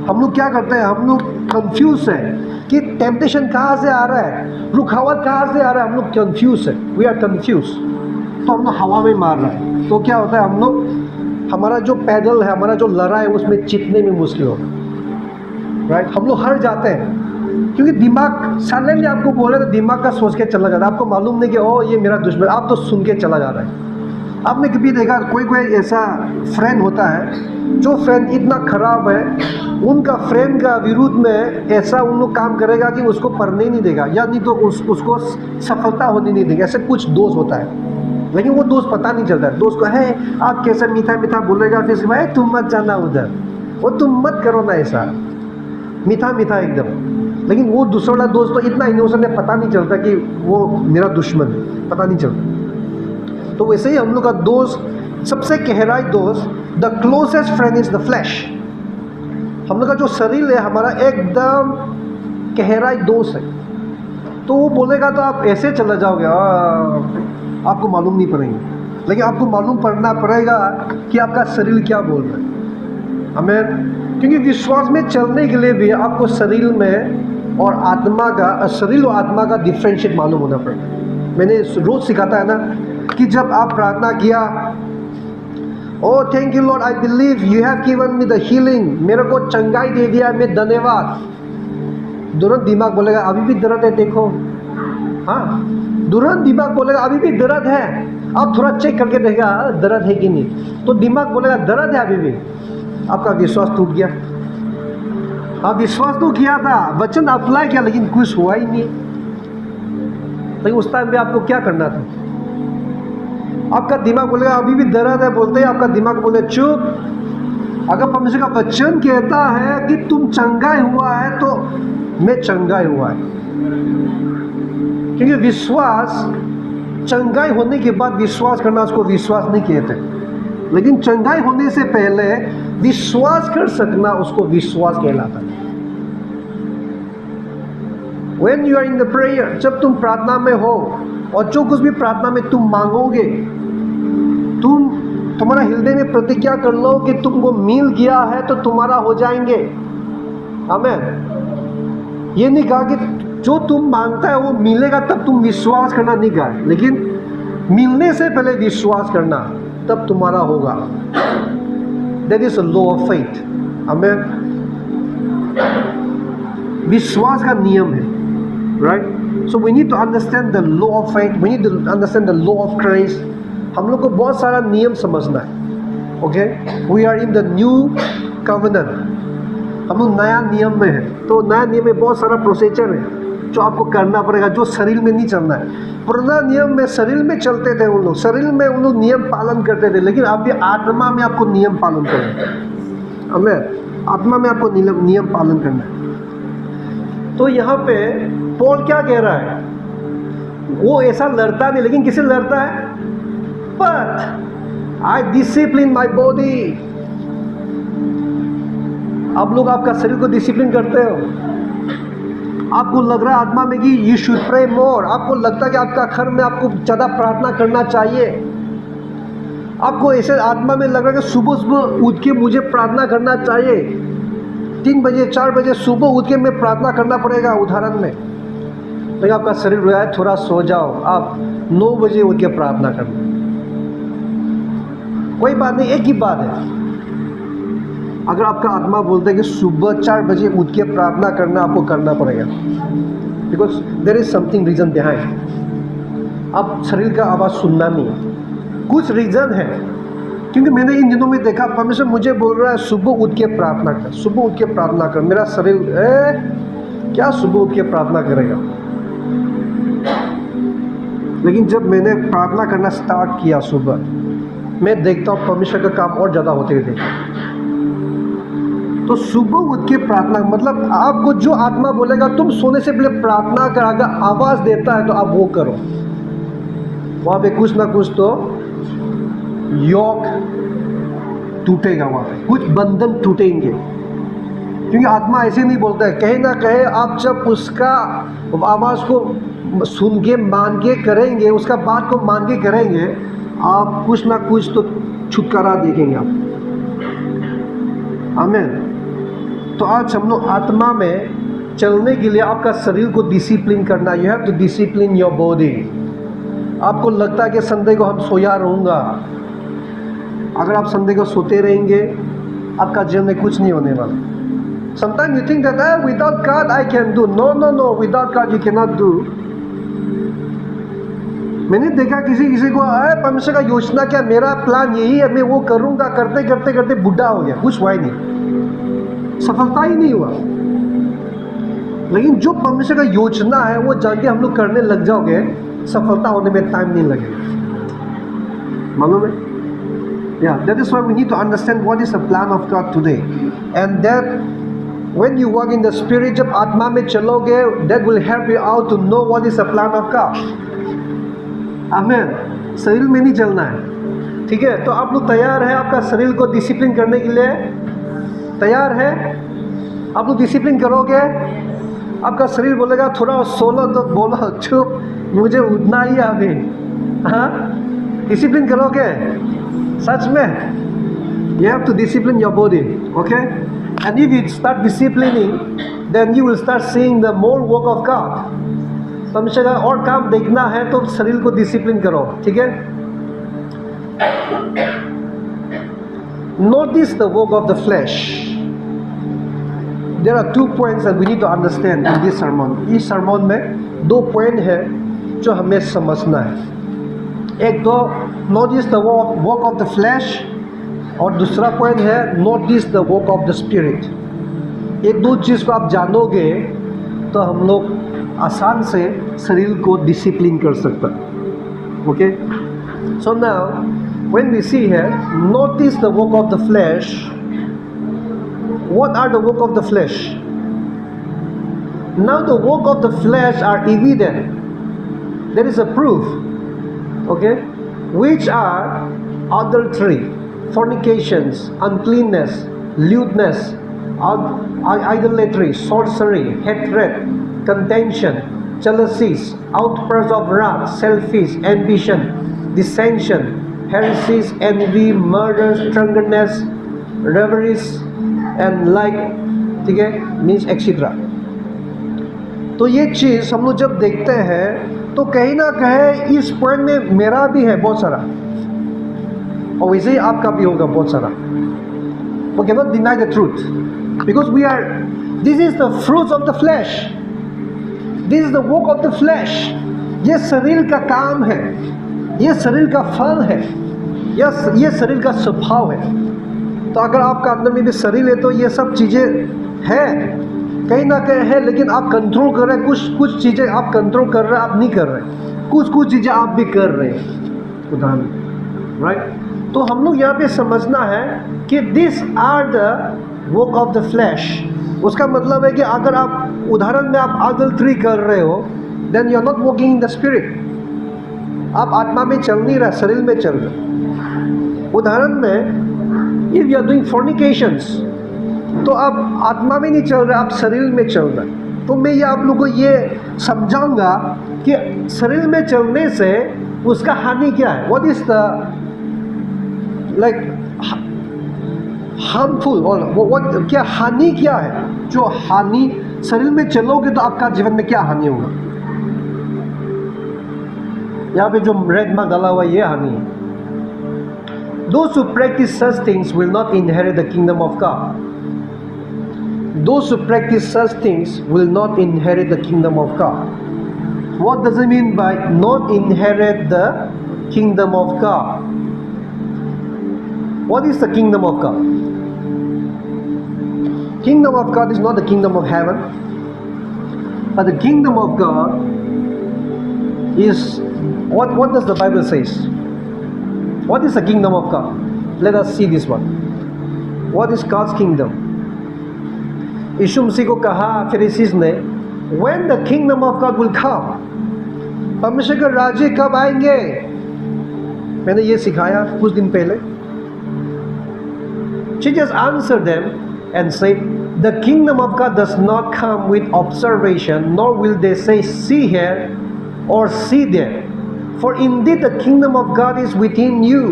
हम लोग क्या करते हैं? हम लोग कंफ्यूज हैं कि टेम्पटेशन कहाँ से आ रहा है, रुकावट कहाँ से आ रहा है. हम लोग कंफ्यूज है. We are confuse. तो हम लोग हवा में मार रहा है. तो क्या होता है? हम लोग, हमारा जो पैदल है, हमारा जो लड़ाई है, उसमें जीतने में मुश्किल होता है. राइट? हम लोग हार जाते हैं क्योंकि दिमाग सडनली आपको बोले तो दिमाग का सोच के चला जाता है. आपको मालूम नहीं कि ओ ये मेरा दुश्मन, आप तो सुन के चला जा रहा है. आपने कभी देखा कोई ऐसा फ्रेंड होता है जो फ्रेंड इतना खराब है, उनका फ्रेंड का विरुद्ध में ऐसा उन लोग काम करेगा कि उसको पढ़ने ही नहीं देगा, या नहीं तो उसको सफलता होने नहीं देगा. ऐसे कुछ दोस्त होता है, लेकिन वो दोस्त पता नहीं चलता है. दोस्त को है आप कैसे मीठा मीठा बोलेगा, फिर भाई तुम मत जाना उधर, वो तुम मत करो ना ऐसा, मीठा मीठा एकदम. लेकिन वो दूसरा वाला दोस्त तो इतना इनोसेंट है, पता नहीं चलता कि वो मेरा दुश्मन है, पता नहीं चलता. तो वैसे ही हम लोग का दोस्त, सबसे गहराई दोस्त, the closest friend is the flash. हम लोग का जो शरीर है हमारा एकदम गहराई दोस्त है. तो वो बोलेगा तो आप ऐसे चला जाओगे, आपको मालूम नहीं पड़ेगा. लेकिन आपको मालूम पड़ना पड़ेगा कि आपका शरीर क्या बोल रहा है. हमें, क्योंकि विश्वास में चलने के लिए भी आपको शरीर में और आत्मा का, शरीर और आत्मा का डिफरेंशिएट मालूम होना पड़ेगा. मैंने रोज सिखाता है ना कि जब आप प्रार्थना किया, oh thank you Lord, I believe you have given me the healing, मेरे को चंगाई दे दिया, मैं धन्यवाद. तुरंत दिमाग बोलेगा अभी भी दर्द है, देखो. हाँ, तुरंत दिमाग बोलेगा अभी भी दर्द है. आप थोड़ा चेक करके देखा दर्द है कि नहीं, तो दिमाग बोलेगा दर्द है अभी भी. आपका विश्वास टूट गया. आप विश्वास तो किया था, वचन अप्लाई किया, लेकिन कुछ हुआ ही नहीं. लेकिन उस टाइम पे आपको क्या करना था? आपका दिमाग बोलेगा अभी भी दर्द है, बोलते ही आपका दिमाग बोले चुप. अगर परमेश्वर का वचन कहता है कि तुम चंगाई हुआ है, तो मैं चंगाई हुआ है. क्योंकि विश्वास, चंगाई होने के बाद विश्वास करना, उसको विश्वास नहीं कहते. लेकिन चंगाई होने से पहले विश्वास कर सकना, उसको विश्वास कहलाता है. When you are in the prayer, जब तुम प्रार्थना में हो और जो कुछ भी प्रार्थना में तुम मांगोगे, तुम्हारा हृदय में प्रतिज्ञा कर लो कि तुमको मिल गया है तो तुम्हारा हो जाएंगे. आमीन. ये नहीं कहा कि जो तुम मांगता है वो मिलेगा तब तुम विश्वास करना, नहीं कहा, लेकिन मिलने से पहले विश्वास करना, तब तुम्हारा होगा. That is a law of faith. आमीन. विश्वास का नियम है. Right? So we need to understand the law of faith. We need to understand the law of grace. हम लोग को बहुत सारा नियम समझना है. Okay? We are in the new covenant. हम लोग नया नियम में है, तो नया नियम में बहुत सारा प्रोसीजर है जो आपको करना पड़ेगा, जो शरीर में नहीं चलना है। पुराना नियम में शरीर में चलते थे उन लोग, शरीर में उन लोग नियम पालन करते थे, लेकिन अभी आत्मा में आपको नियम पालन करना है। हमें आत्मा में आपको नियम पालन करना है। तो यहाँ पे पॉल क्या कह रहा है, वो ऐसा लड़ता नहीं, लेकिन किससे लड़ता है? But I discipline my body. आप लोग आपका शरीर को डिसिप्लिन करते हो। आपको लग रहा है आत्मा में कि यू शुड प्रे मोर, आपको लगता है कि आपका घर में आपको ज़्यादा प्रार्थना करना चाहिए। आपको ऐसे आत्मा में लग रहा है कि सुबह सुबह उठ के मुझे प्रार्थना करना चाहिए, 3 बजे 4 बजे सुबह उठ के मैं प्रार्थना करना पड़ेगा उदाहरण में। लेकिन आपका शरीर बोला है थोड़ा सो जाओ, आप 9 बजे उठ के प्रार्थना करना। कोई बात नहीं, एक ही बात है। अगर आपका आत्मा बोलता है कि सुबह 4 बजे उठ के प्रार्थना करना, आपको करना पड़ेगा, because there is something reason behind. आप शरीर का आवाज़ सुनना नहीं, कुछ रीज़न है। क्योंकि मैंने इन दिनों में देखा परमेश्वर मुझे बोल रहा है सुबह उठ के प्रार्थना कर, सुबह उठ के प्रार्थना कर। मेरा शरीर क्या सुबह उठ के प्रार्थना करेगा? लेकिन जब मैंने प्रार्थना करना स्टार्ट किया सुबह, मैं देखता हूँ परमेश्वर का काम और ज़्यादा होते थे। तो सुबह उठ के प्रार्थना मतलब आपको जो आत्मा बोलेगा तुम सोने से पहले प्रार्थना कर, अगर आवाज़ देता है तो आप वो करो। वहाँ पे कुछ ना कुछ तो योग टूटेगा, वहाँ पे कुछ बंधन टूटेंगे। क्योंकि आत्मा ऐसे नहीं बोलता है, कहीं ना कहीं आप जब उसका आवाज़ को सुन के मान के करेंगे, उसका बात को मान के करेंगे, आप कुछ ना कुछ तो छुटकारा देखेंगे आप। आमीन। तो आज हम लोग आत्मा में चलने के लिए आपका शरीर को डिसिप्लिन करना। You have to discipline your body. आपको लगता है कि संडे को हम सोया रहूँगा, अगर आप संडे को सोते रहेंगे आपका जीवन में कुछ नहीं होने वाला। Sometimes you think that without God I can do. No, without God you cannot do. मैंने देखा किसी को परमेश्वर का योजना क्या, मेरा प्लान यही है, मैं वो करूँगा, करते करते करते बुढ़ा हो गया, कुछ हुआ ही नहीं, सफलता ही नहीं हुआ। लेकिन जो परमेश्वर का योजना है वो जान के हम लोग करने लग जाओगे, सफलता होने में टाइम नहीं लगेगा। मालूम है? Yeah, that is why we need to understand what is the plan of God today, and that when you walk in the spirit, जब आत्मा में चलोगे, that will help you out to know what is the plan of God. आमीन। शरीर में नहीं चलना है, ठीक है? तो आप लोग तैयार है आपका शरीर को डिसिप्लिन करने के लिए? तैयार है? आप लोग डिसिप्लिन करोगे? आपका शरीर बोलेगा थोड़ा सोलो, तो बोलो चुप, मुझे उठना ही है अभी। हाँ, डिसिप्लिन करोगे सच में? You have to discipline your body, okay? And if you start disciplining, then you will start seeing the more work of God. परमेश्वर का और काम देखना है तो शरीर को डिसिप्लिन करो, ठीक है? Notice the work of the flesh. There are 2 points that we need to understand in this sermon. इस sermon में 2 पॉइंट है जो हमें समझना है। एक तो notice the work of the flesh, और दूसरा पॉइंट है notice the work of the spirit. ये 2 चीज़ को आप जानोगे तो हम लोग आसान से शरीर को डिसिप्लिन कर सकते हैं। Okay, so now when we see here notice the work of the flesh, what are the work of the flesh? Now the work of the flesh are evident, there is a proof, okay, which are adultery, fornications, uncleanness, lewdness, idolatry, sorcery, hatred, contention, jealousies, outbursts of wrath, selfish ambition, dissension, heresies, envy, murders, drunkenness, revelries, and like, ठीक है, means etc. तो ये चीज़ हम लोग जब देखते हैं तो कहीं ना कहीं इस पॉइंट में मेरा भी है बहुत सारा, और वैसे ही आपका भी होगा बहुत सारा। We cannot deny the truth because we are, this is the fruits of the flesh, this is the work of the flesh. ये शरीर का काम है, ये शरीर का फल है, ये शरीर का स्वभाव है। तो अगर आपका अंदर में भी शरीर है तो ये सब चीज़ें है, कहीं ना कहीं है, लेकिन आप कंट्रोल कर रहे हैं। कुछ चीज़ें आप कंट्रोल कर रहे हैं, आप नहीं कर रहे हैं। कुछ चीज़ें आप भी कर रहे हैं, उदाहरण, राइट। तो हम लोग यहाँ पे समझना है कि this are the work of the flesh. उसका मतलब है कि अगर आप उदाहरण में आप अडल्ट्री कर रहे हो, then you are not walking in the spirit. आप आत्मा में चल नहीं रहे, शरीर में चल रहे। उदाहरण में इफ यू आर डूइंग फॉर्निकेशंस, तो आप आत्मा में नहीं चल रहे, आप शरीर में चल रहे। तो मैं ये आप लोगों को ये समझाऊंगा कि शरीर में चलने से उसका हानि क्या है। What is the like harmful, और व्हाट क्या हानि क्या है। जो हानि, शरीर में चलोगे तो आपका जीवन में क्या हानि होगा। यहाँ पे जो रेड मार्क डाला हुआ ये हानि है। Those who practice such things will not inherit the kingdom of God. Those who practice such things will not inherit the kingdom of God. What does it mean by not inherit the kingdom of God? What is the kingdom of God? Kingdom of God is not the kingdom of heaven, but the kingdom of God is what does the Bible says? What is the kingdom of God? Let us see this one. What is God's kingdom? यीशु मसीह को कहा फरीसीज ने, when the kingdom of God will come, परमेश्वर का राज्य कब आएंगे। मैंने ये सिखाया कुछ दिन पहले। She just answered them and said, the kingdom of God does not come with observation, nor will they say, see here or see there. For indeed the kingdom of God is within you.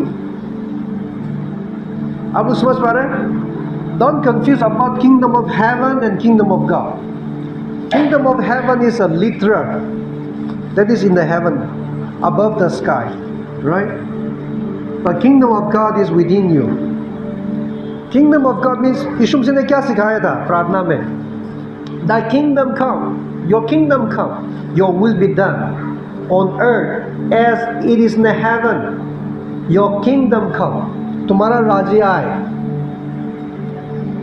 आप लोग समझ पा रहे हैं? Don't confuse about kingdom of heaven and kingdom of God. Kingdom of heaven is a literal that is in the heaven, above the sky, right? But kingdom of God is within you. Kingdom of God means, यीशु मसीह ने क्या सिखाया था प्रार्थना में? Thy kingdom come, your kingdom come, your will be done on earth as it is in the heaven. Your kingdom come, तुम्हारा राज्य आए,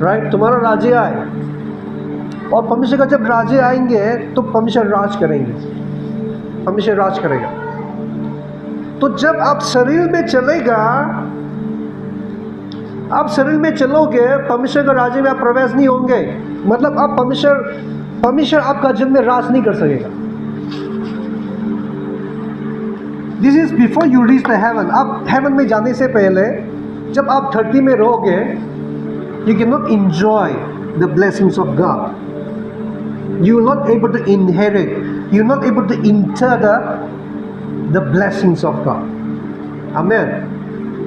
राइट, तुम्हारा राज्य आए। और परमेश्वर का जब राज्य आएंगे तो परमेश्वर राज करेंगे, परमेश्वर राज करेगा। तो जब आप शरीर में चलेगा, आप शरीर में चलोगे, परमेश्वर का राज्य में आप प्रवेश नहीं होंगे। मतलब आप परमेश्वर आपका जीवन में राज नहीं कर सकेगा। This is before you reach the haven. आप हेवन में जाने से पहले जब आप 30 में रहोगे, you cannot enjoy the blessings of God. You are not able to inherit, you are not able to enter the blessings of God. Amen.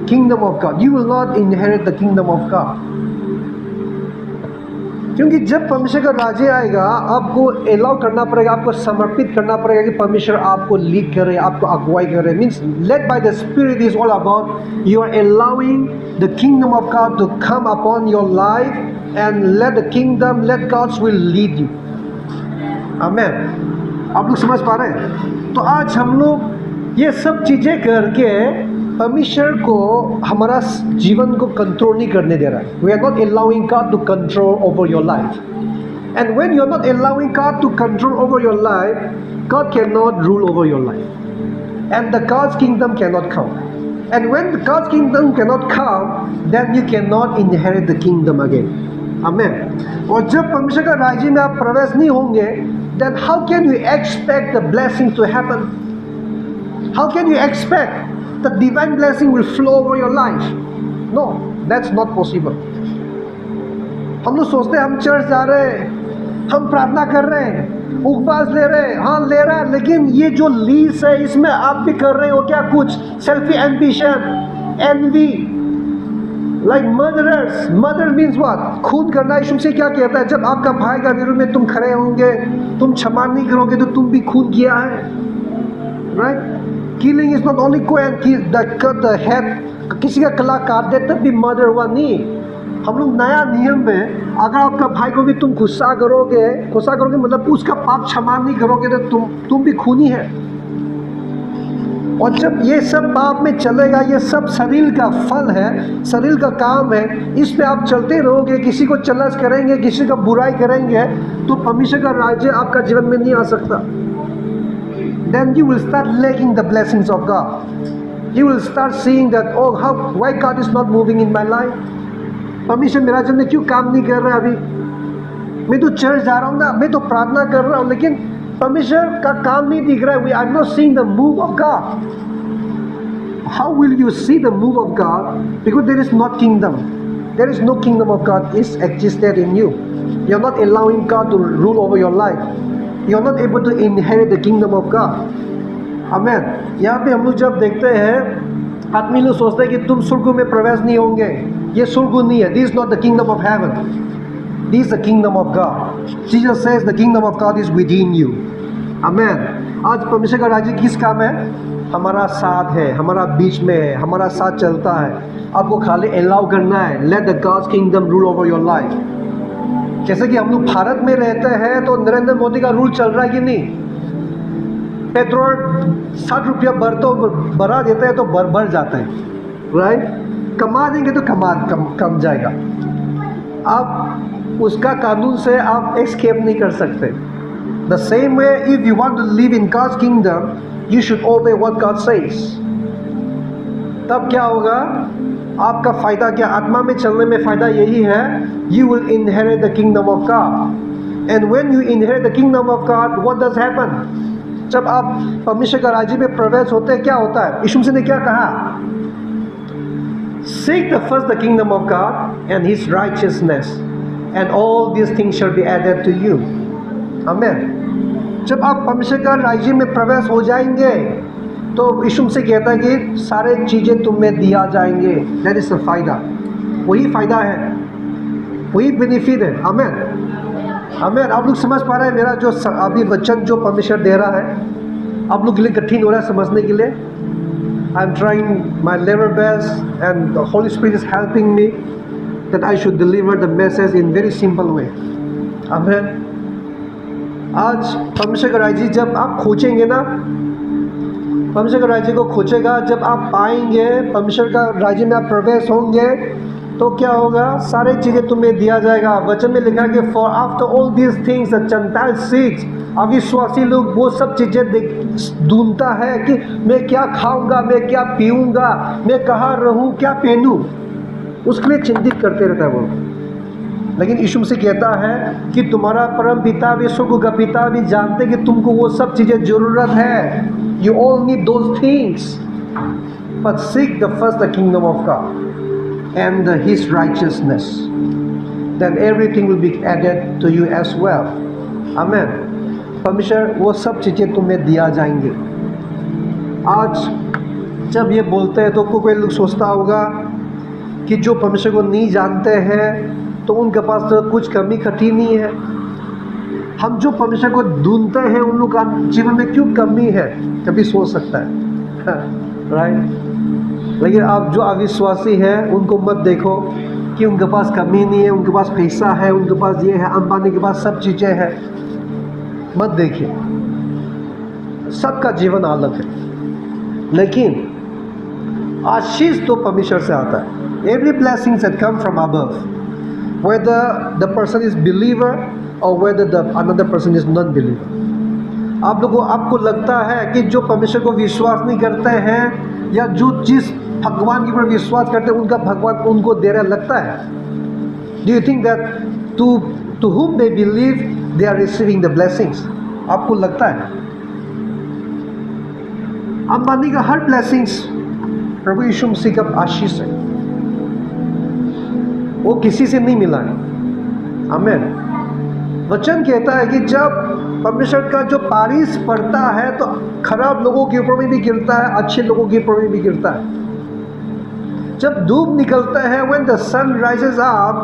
Kingdom of God. You will not inherit the kingdom of God. क्योंकि जब परमेश्वर का राज्य आएगा, आपको अलाउ करना पड़ेगा, आपको समर्पित करना पड़ेगा कि परमेश्वर आपको लीड करे, आपको अगुवाई करे। Means led by the spirit is all about you are allowing the kingdom of God to come upon your life and let the kingdom, let God's will lead you. Amen. आप लोग समझ पा रहे हैं? तो आज हम लोग ये सब चीज़ें करके परमेश्वर को हमारा जीवन को कंट्रोल नहीं करने दे रहा है। We are not allowing God to control over your life, and when you are not allowing God to control over your life, God can not rule over your life and the God's kingdom can not come. And when the God's kingdom can not come, then you can not inherit the kingdom again. Amen. और जब परमेश्वर का राज्य में आप प्रवेश नहीं होंगे, then how can you expect the blessings to happen? How can you expect the divine blessing will flow over your life? No, that's not possible. हम लोग सोचते हैं हम चर्च जा रहे हैं, हम प्रार्थना कर रहे हैं, उपवास ले रहे हैं, हाँ ले रहा है, लेकिन ये जो लीज है इसमें आप भी कर रहे हो क्या? कुछ selfish ambition, envy, like murderers. Murder means what? खून करना। यीशु मसीह क्या कहता है? जब आपका भाई का विरोध में तुम खड़े होंगे, तुम क्षमा नहीं करोगे तो तुम भी खून किया है, right? Killing is not only go and cut the head, किसी का गला काट दे तब भी मर्डर हुआ नहीं। हम लोग नया नियम में अगर आपका भाई को भी तुम गुस्सा करोगे मतलब उसका पाप क्षमा नहीं करोगे तो तुम भी खूनी है। और जब ये सब पाप में चलेगा, ये सब शरीर का फल है, शरीर का काम है, इस पे आप चलते रहोगे, किसी को चलस करेंगे, किसी का बुराई करेंगे, तो परमेश्वर का राज्य आपका जीवन में नहीं आ सकता। Then you will start lacking the blessings of God. You will start seeing that, oh, why God is not moving in my life? परमेश्वर मेरा जीवन में क्यों काम नहीं कर रहा अभी? मैं तो चर्च जा रहा हूँ ना, मैं तो प्रार्थना कर रहा हूँ, लेकिन परमेश्वर का काम नहीं दिख रहा है। I am not seeing the move of God. How will you see the move of God? Because there is not kingdom. There is no kingdom of God is existed in you. You are not allowing God to rule over your life. You are not able to inherit the kingdom of God. Amen. यहाँ पे हम लोग जब देखते हैं, आदमी लोग सोचते हैं कि तुम स्वर्ग में प्रवेश नहीं होंगे। ये स्वर्ग नहीं है. This is not the kingdom of heaven. This is the kingdom of God. Jesus says the kingdom of God is within you. Amen. आज परमेश्वर का राज्य किस काम है? हमारा साथ है, हमारा बीच में है, हमारा साथ चलता है। आपको खाली अलाउ करना है। Let the God's kingdom rule over your life. जैसे कि हम लोग भारत में रहते हैं तो नरेंद्र मोदी का रूल चल रहा है कि नहीं? पेट्रोल 60 रुपया बढ़ा देते हैं तो बढ़ जाता है, राइट? कमा देंगे तो कम जाएगा। आप उसका कानून से आप एस्केप नहीं कर सकते। The same way, if you want to live in God's kingdom, you should obey what God says. तब क्या होगा? आपका फ़ायदा क्या? आत्मा में चलने में फ़ायदा यही है, you will inherit the kingdom of God. And when you inherit the kingdom of God, what does happen? जब आप परमेश्वर का राज्य में प्रवेश होते हैं, क्या होता है? यीशु मसीह ने क्या कहा? Seek the first the kingdom of God and His righteousness, and all these things shall be added to you. Amen. जब आप परमेश्वर का राज्य में प्रवेश हो जाएंगे, तो यीशु मसीह कहता है कि सारे चीज़ें तुम्हें दिया जाएंगे। दैट इज द फायदा। वही फ़ायदा है, वही बेनिफिट है। आमेन, आमेन। आप लोग समझ पा रहे हैं मेरा जो अभी वचन जो परमेश्वर दे रहा है? आप लोग के लिए कठिन हो रहा है समझने के लिए? I am trying my level best and the Holy Spirit is helping me that I should deliver the message in very simple way. Amen. आज परमेश्वर का राज्य जब आप खोजेंगे ना, परमेश्वर का राज्य को खोजेगा, जब आप पाएंगे, परमेश्वर का राज्य में आप प्रवेश होंगे, तो क्या होगा? सारी चीज़ें तुम्हें दिया जाएगा। वचन में लिखा है कि for after all these things the gentile seeks, अविश्वासी लोग वो सब चीज़ें ढूंढता है कि मैं क्या खाऊंगा, मैं क्या पीऊंगा, मैं कहाँ रहूं, क्या पहनूं, उसके लिए चिंतित करते रहता है वो। लेकिन यीशु मसीह कहता है कि तुम्हारा परम पिता भी, स्वर्ग का पिता भी जानते कि तुमको वो सब चीज़ें ज़रूरत है। You all need those things, but seek the first the kingdom of God and His righteousness. Then everything will be added to you as well. Amen. परमेश्वर वो सब चीज़ें तुम्हें दिया जाएंगे। आज जब ये बोलते हैं तो कोई लोग सोचता होगा कि जो परमेश्वर को नहीं जानते हैं तो उनके पास तो कुछ कमी खटी नहीं है। हम जो परमेश्वर को ढूंढते हैं उन लोग का जीवन में क्यों कमी है? कभी सोच सकता है, राइट? लेकिन आप जो अविश्वासी हैं उनको मत देखो कि उनके पास कमी नहीं है, उनके पास पैसा है, उनके पास ये है, अंबानी के पास सब चीज़ें हैं। मत देखिए, सबका जीवन अलग है, लेकिन आशीष तो परमेश्वर से आता है। Every blessing that come from above, whether the person is believer or whether the another person is non-believer. आपको लगता है कि जो परमेश्वर को विश्वास नहीं करते हैं या जो चीज़ भगवान के ऊपर विश्वास करते हैं उनका भगवान उनको दे रहा लगता है? Do you think that to whom they believe they are receiving the blessings? आपको लगता है? अंबानी का हर ब्लेसिंग्स प्रभु यीशु मसीह का आशीष है, वो किसी से नहीं मिला है। आमेन। वचन कहता है कि जब परमेश्वर का जो बारिश पड़ता है तो खराब लोगों के ऊपर में भी गिरता है, अच्छे लोगों के ऊपर में भी गिरता है। जब धूप निकलता है, when the sun rises up,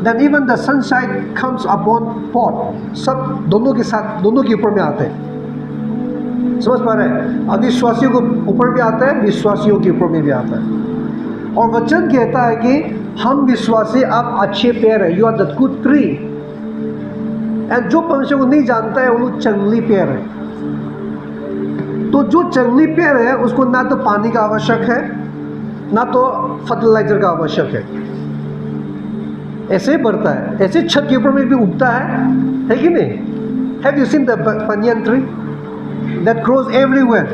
then even the sunshine comes upon both, सब दोनों के साथ, दोनों के ऊपर में आते हैं। समझ पा रहे हैं? अविश्वासियों के ऊपर भी आता है, विश्वासियों के ऊपर में भी आता है। और वचन कहता है कि हम विश्वासी, आप अच्छे पेड़ है, you are the good tree. And जो परमेश्वर को नहीं जानता है वो जंगली पेड़ है। तो जो जंगली पेड़ है उसको ना तो पानी का आवश्यक है, ना तो फर्टिलाइजर का आवश्यक है, ऐसे ही बढ़ता है, ऐसे छत के ऊपर में भी उगता है कि नहीं? Have you seen the banyan tree that grows everywhere?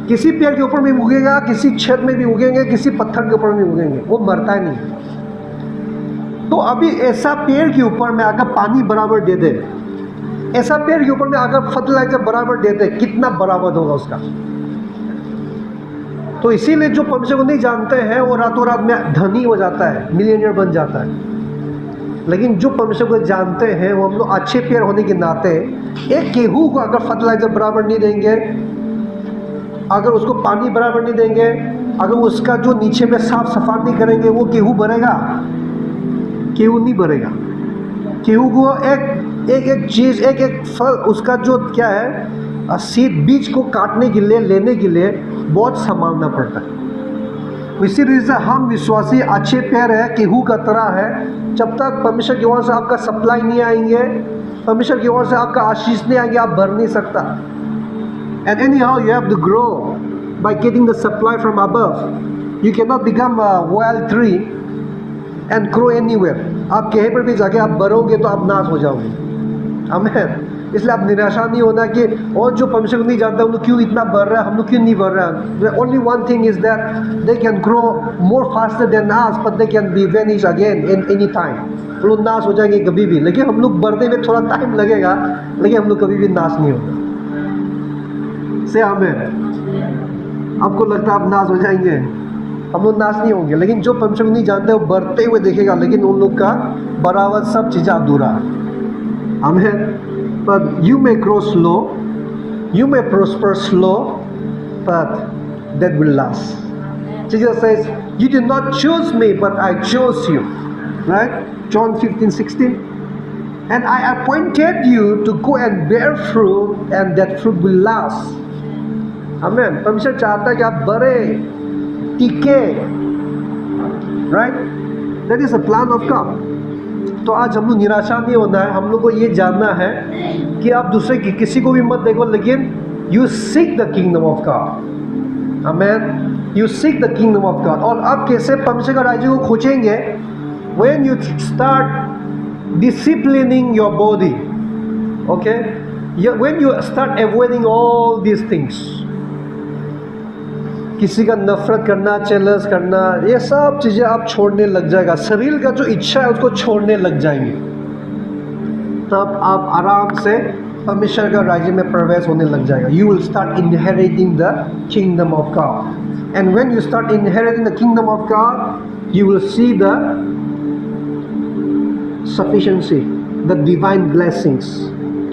किसी पेड़ के ऊपर में उगेगा, किसी छत में भी उगेंगे, किसी पत्थर के ऊपर में उगेंगे, वो मरता ही नहीं। तो अभी ऐसा पेड़ के ऊपर में अगर पानी बराबर दे दे, ऐसा पेड़ के ऊपर में अगर फर्टिलाइजर बराबर दे दे, कितना बराबर होगा उसका? तो इसीलिए जो परमेश्वर को नहीं जानते हैं वो रातों रात में धनी हो जाता है, मिलियनियर बन जाता है। लेकिन जो परमेश्वर को जानते हैं वो हम लोग अच्छे पेड़ होने के नाते, एक गेहूं को अगर फर्टिलाइजर बराबर नहीं देंगे, अगर उसको पानी बराबर नहीं देंगे, अगर उसका जो नीचे में साफ सफाई नहीं करेंगे, वो गेहूं बढ़ेगा? गेहूं नहीं बढ़ेगा। गेहूं को एक चीज़, एक फल, उसका जो क्या है, सीड, बीज को काटने के लिए, लेने के लिए बहुत संभालना पड़ता है। इसी रीज़न से हम विश्वासी अच्छे पेड़ है, गेहूं का तरह है। जब तक परमेश्वर की ओर से आपका सप्लाई नहीं आएंगे, परमेश्वर की ओर से आपका आशीष नहीं आएंगे, आप भर नहीं सकता। And anyhow, you have to grow by getting the supply from above. You cannot become a wild tree and grow anywhere. आप कहीं पर भी जाके आप बढ़ोगे तो आप नाश हो जाओगे। आमीन। इसलिए आप निराशा नहीं होना कि और जो परमेश्वर को नहीं जानता, उन लोग क्यों इतना बढ़ रहा है, हम लोग क्यों नहीं बढ़ रहा है। The only one thing is that they can grow more faster than us, but they can be vanish again in any time. वो लोग नाश हो जाएंगे कभी भी, लेकिन हम लोग बढ़ने में थोड़ा टाइम लगेगा, लेकिन हम लोग कभी भी नाश नहीं होगा। से हमें आपको लगता है आप नाश हो जाएंगे, हम लोग नाश नहीं होंगे। लेकिन जो परमेश्वर को नहीं जानते वो बढ़ते हुए देखेगा, लेकिन उन लोग का बराबर सब चीज़ें अधूरा है। हमें but you may grow slow, you may prosper slow, but that will last. Jesus says, you did not choose me, but I chose you. Right? John 15:16. And I appointed you to go and bear fruit, and that fruit will last. Amen. परमेश्वर चाहता है कि आप बढ़े, टिके, right? That is the plan of God. तो आज हम लोग निराशा नहीं होना है, हम लोग को ये जानना है कि आप दूसरे की किसी को भी मत देखो, लेकिन you seek the kingdom of God. Amen. You seek the kingdom of God. और आप कैसे परमेश्वर का राज्य को खोजेंगे? When you start disciplining your body, okay, when you start avoiding all these things, किसी का नफरत करना, जेलस करना, ये सब चीज़ें आप छोड़ने लग जाएगा। शरीर का जो इच्छा है उसको छोड़ने लग जाएंगे, तब आप आराम से परमेश्वर का राज्य में प्रवेश होने लग जाएगा। You will start inheriting the kingdom of God, and when you start inheriting the kingdom of God, you will see the sufficiency, the divine blessings.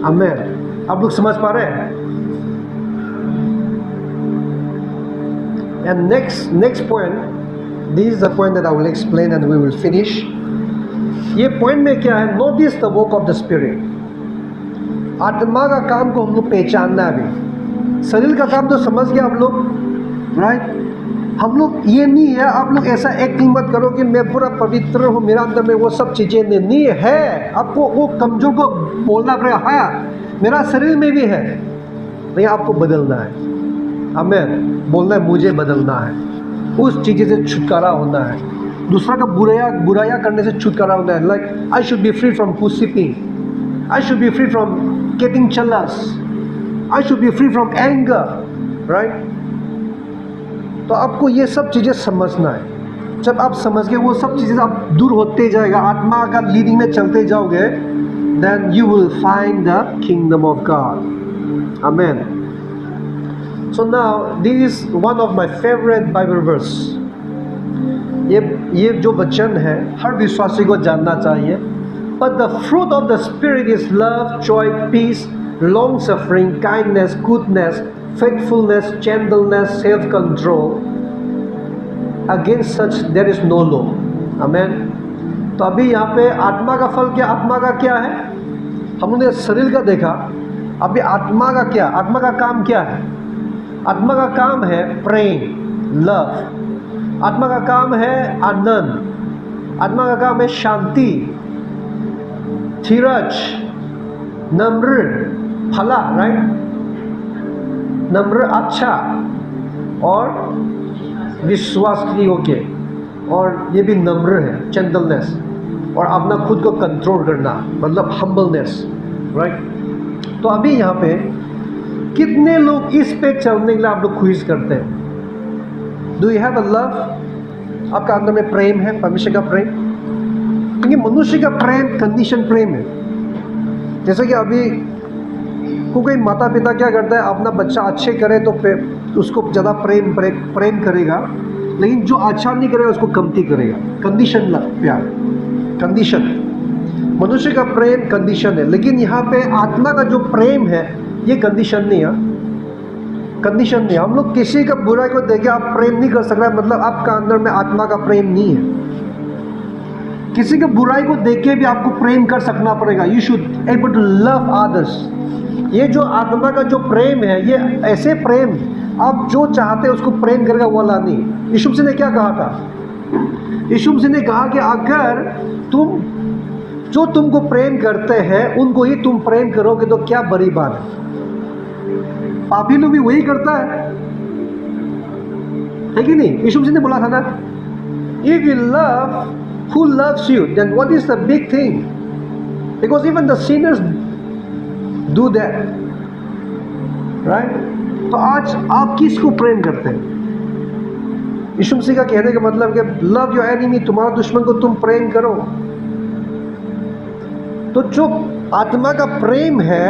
आमीन। आप लोग समझ पा रहे हैं? And next point, this is the point that I will explain and we will finish. ये point में क्या है? Notice the work of the Spirit. आत्मा का काम को हम लोग पहचानना है अभी। शरीर का काम तो समझ गया आप लोग, right? हम लोग ये नहीं है, आप लोग ऐसा एक्टिंग मत करो कि मैं पूरा पवित्र हूँ, मेरा अंदर में वो सब चीज़ें नहीं है। आपको वो कमजोर को बोलना पड़ेगा, हाँ मेरा शरीर में भी है, नहीं आपको बदलना है। हमें बोलना है मुझे बदलना है, उस चीज़ से छुटकारा होना है, दूसरा का बुराया करने से छुटकारा होना है। Like I should be free from gossiping, I should be free from getting jealous, I should be free from anger, right? तो आपको ये सब चीज़ें समझना है। जब आप समझ गए वो सब चीज़ें, आप दूर होते जाएगा, आत्मा का लीडिंग में चलते जाओगे, then you will find the kingdom of God. Amen. So now this is one of my favorite Bible verse. ये जो वचन है हर विश्वासी को जानना चाहिए। But the fruit of the Spirit is love, joy, peace, long suffering, kindness, goodness, faithfulness, gentleness, self-control. Against such there is no law. Amen. तो अभी यहाँ पे आत्मा का फल क्या, आत्मा का क्या है? हमने शरीर का देखा, अभी आत्मा का क्या, आत्मा का काम क्या है? आत्मा का काम है प्रेम, लव। आत्मा का काम है आनंद। आत्मा का काम है शांति, धीरज, नम्र, फला, राइट? नम्र, अच्छा और विश्वास योग्य, और ये भी नम्र है, जेंटलनेस, और अपना खुद को कंट्रोल करना, मतलब हम्बलनेस, राइट। तो अभी यहाँ पे कितने लोग इस पे चलने के लिए आप लोग ख्वाहिश करते हैं? Do you have a love? आपका अंदर में प्रेम है, परमेश्वर का प्रेम? क्योंकि मनुष्य का प्रेम कंडीशन प्रेम है। जैसे कि अभी कोई माता पिता क्या करता है, अपना बच्चा अच्छे करे तो उसको ज़्यादा प्रेम करेगा, लेकिन जो अच्छा नहीं करेगा उसको कमती करेगा। कंडीशन प्यार, कंडीशन। मनुष्य का प्रेम कंडीशन है, लेकिन यहाँ पे आत्मा का जो प्रेम है ये कंडीशन नहीं है, कंडीशन नहीं। हम लोग किसी का बुराई को देख के आप प्रेम नहीं कर सक रहे, मतलब आपका अंदर में आत्मा का प्रेम नहीं है। किसी के बुराई को देख के भी आपको प्रेम कर सकना पड़ेगा। You should able to love others. ये जो आत्मा का जो प्रेम है, ये ऐसे प्रेम, आप जो चाहते हैं उसको प्रेम करेगा, वो वाला नहीं। यीशु मसीह ने क्या कहा था? यीशु मसीह ने कहा कि अगर तुम जो तुमको प्रेम करते हैं उनको ही तुम प्रेम करोगे तो क्या बड़ी बात है। पापी लोग भी वही करता है कि नहीं? यीशु मसीह ने बोला था ना, if you love who loves you, then what is the big thing? Because even the sinners do that, right? तो आज आप किसको प्रेम करते हैं? यीशु मसीह का कहने का मतलब कि लव योर एनिमी, तुम्हारा दुश्मन को तुम प्रेम करो। तो जो आत्मा का प्रेम है,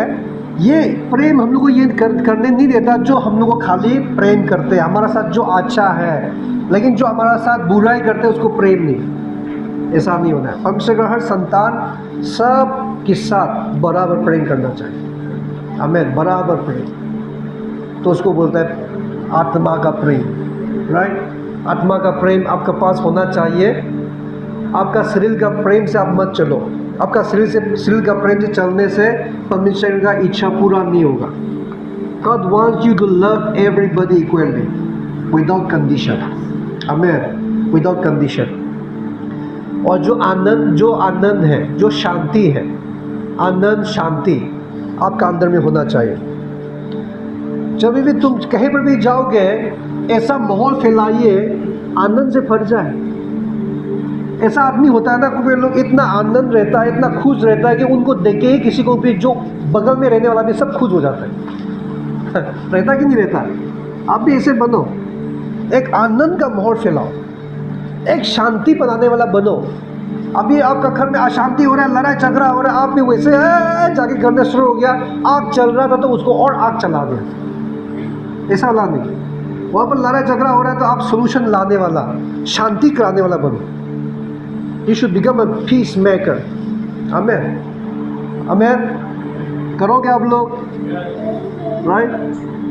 ये प्रेम हम लोग को ये करने नहीं देता जो हम लोग को खाली प्रेम करते हैं, हमारा साथ जो अच्छा है, लेकिन जो हमारा साथ बुराई करते हैं उसको प्रेम नहीं। ऐसा नहीं होना है। परमेश्वर का हर संतान सब के साथ बराबर प्रेम करना चाहिए। आमीन, बराबर प्रेम। तो उसको बोलता है आत्मा का प्रेम, राइट। आत्मा का प्रेम आपके पास होना चाहिए। आपका शरीर का प्रेम से आप मत चलो। आपका शरीर का प्रेम से चलने से परमेश्वर का इच्छा पूरा नहीं होगा। God wants you to love everybody equally without condition. आमीन, without condition। और जो आनंद है, जो शांति है, आनंद शांति आपका अंदर में होना चाहिए। जब भी तुम कहीं पर भी जाओगे, ऐसा माहौल फैलाइए आनंद से भर जाए। ऐसा आदमी होता है ना, कोई लोग इतना आनंद रहता है, इतना खुश रहता है कि उनको देखे ही किसी को भी, जो बगल में रहने वाला भी सब खुश हो जाता है। रहता कि नहीं रहता? आप भी ऐसे बनो, एक आनंद का माहौल फैलाओ, एक शांति बनाने वाला बनो। अभी आपका घर में अशांति हो रहा है, लड़ाई झगड़ा हो रहा है, आप भी वैसे जाके घर में शुरू हो गया, आग चल रहा था तो उसको और आग चला दिया। ऐसा वाला नहीं। वहाँ पर लड़ाई झगड़ा हो रहा है तो आप सोल्यूशन लाने वाला, शांति कराने वाला बनो। You should become a peace maker. आमीन, आमीन। करोगे आप लोग, राइट?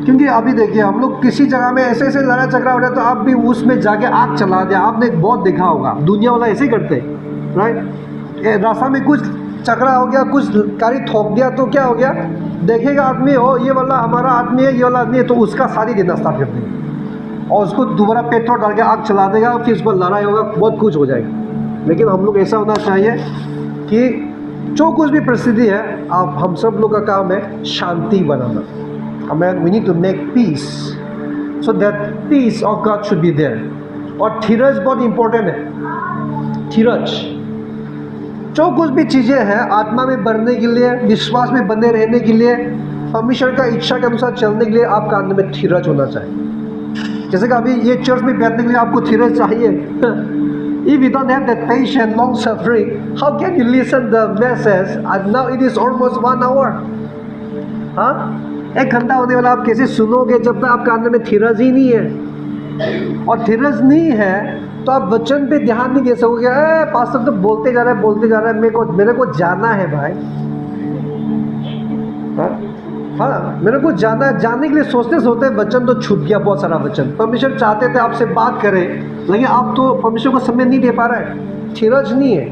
क्योंकि अभी देखिए, हम लोग किसी जगह में ऐसे ऐसे लड़ाई झगड़ा हो रहा है तो आप भी उसमें जाके आग चला दिया। आपने बहुत देखा होगा, दुनिया वाला ऐसे ही करते हैं, राइट। रास्ता में कुछ झगड़ा हो गया, कुछ गाड़ी ठोक दिया तो क्या हो गया, देखेगा आदमी, ओ ये वाला हमारा आदमी है, ये वाला आदमी है, तो उसका शादी देना स्टार्ट कर देंगे और उसको दोबारा पेट्रोल डाल के आग चला देगा, फिर उस पर लड़ाई होगा, बहुत कुछ हो जाएगा। लेकिन हम लोग ऐसा होना चाहिए कि जो कुछ भी परिस्थिति है, आप हम सब लोग का काम है शांति बनाना। Amen. We need to make peace, so that peace of God should be there. और धीरज बहुत इम्पोर्टेंट है। धीरज, जो कुछ भी चीज़ें हैं आत्मा में बढ़ने के लिए, विश्वास में बने रहने के लिए, परमेश्वर का इच्छा के अनुसार चलने के लिए आपका अंदर में धीरज होना चाहिए। जैसे कि अभी ये चर्च में बैठने के लिए आपको धीरज चाहिए। If you don't have that patience, long suffering, how can you listen the message? And now it is almost 1 hour. हाँ, 1 घंटा होने वाला, आप कैसे सुनोगे जब तक आपका अंदर में धीरज ही नहीं है? और धीरज नहीं है तो आप वचन पे ध्यान नहीं दे सकोगे। पास्टर तो बोलते जा रहा है, मेरे को जाना है भाई। हाँ, मेरे को जाने के लिए सोचते वचन तो छूट गया, बहुत सारा वचन। परमेश्वर चाहते थे आपसे बात करें, लेकिन आप तो परमेश्वर को समय नहीं दे पा रहे हैं, धीरज नहीं है।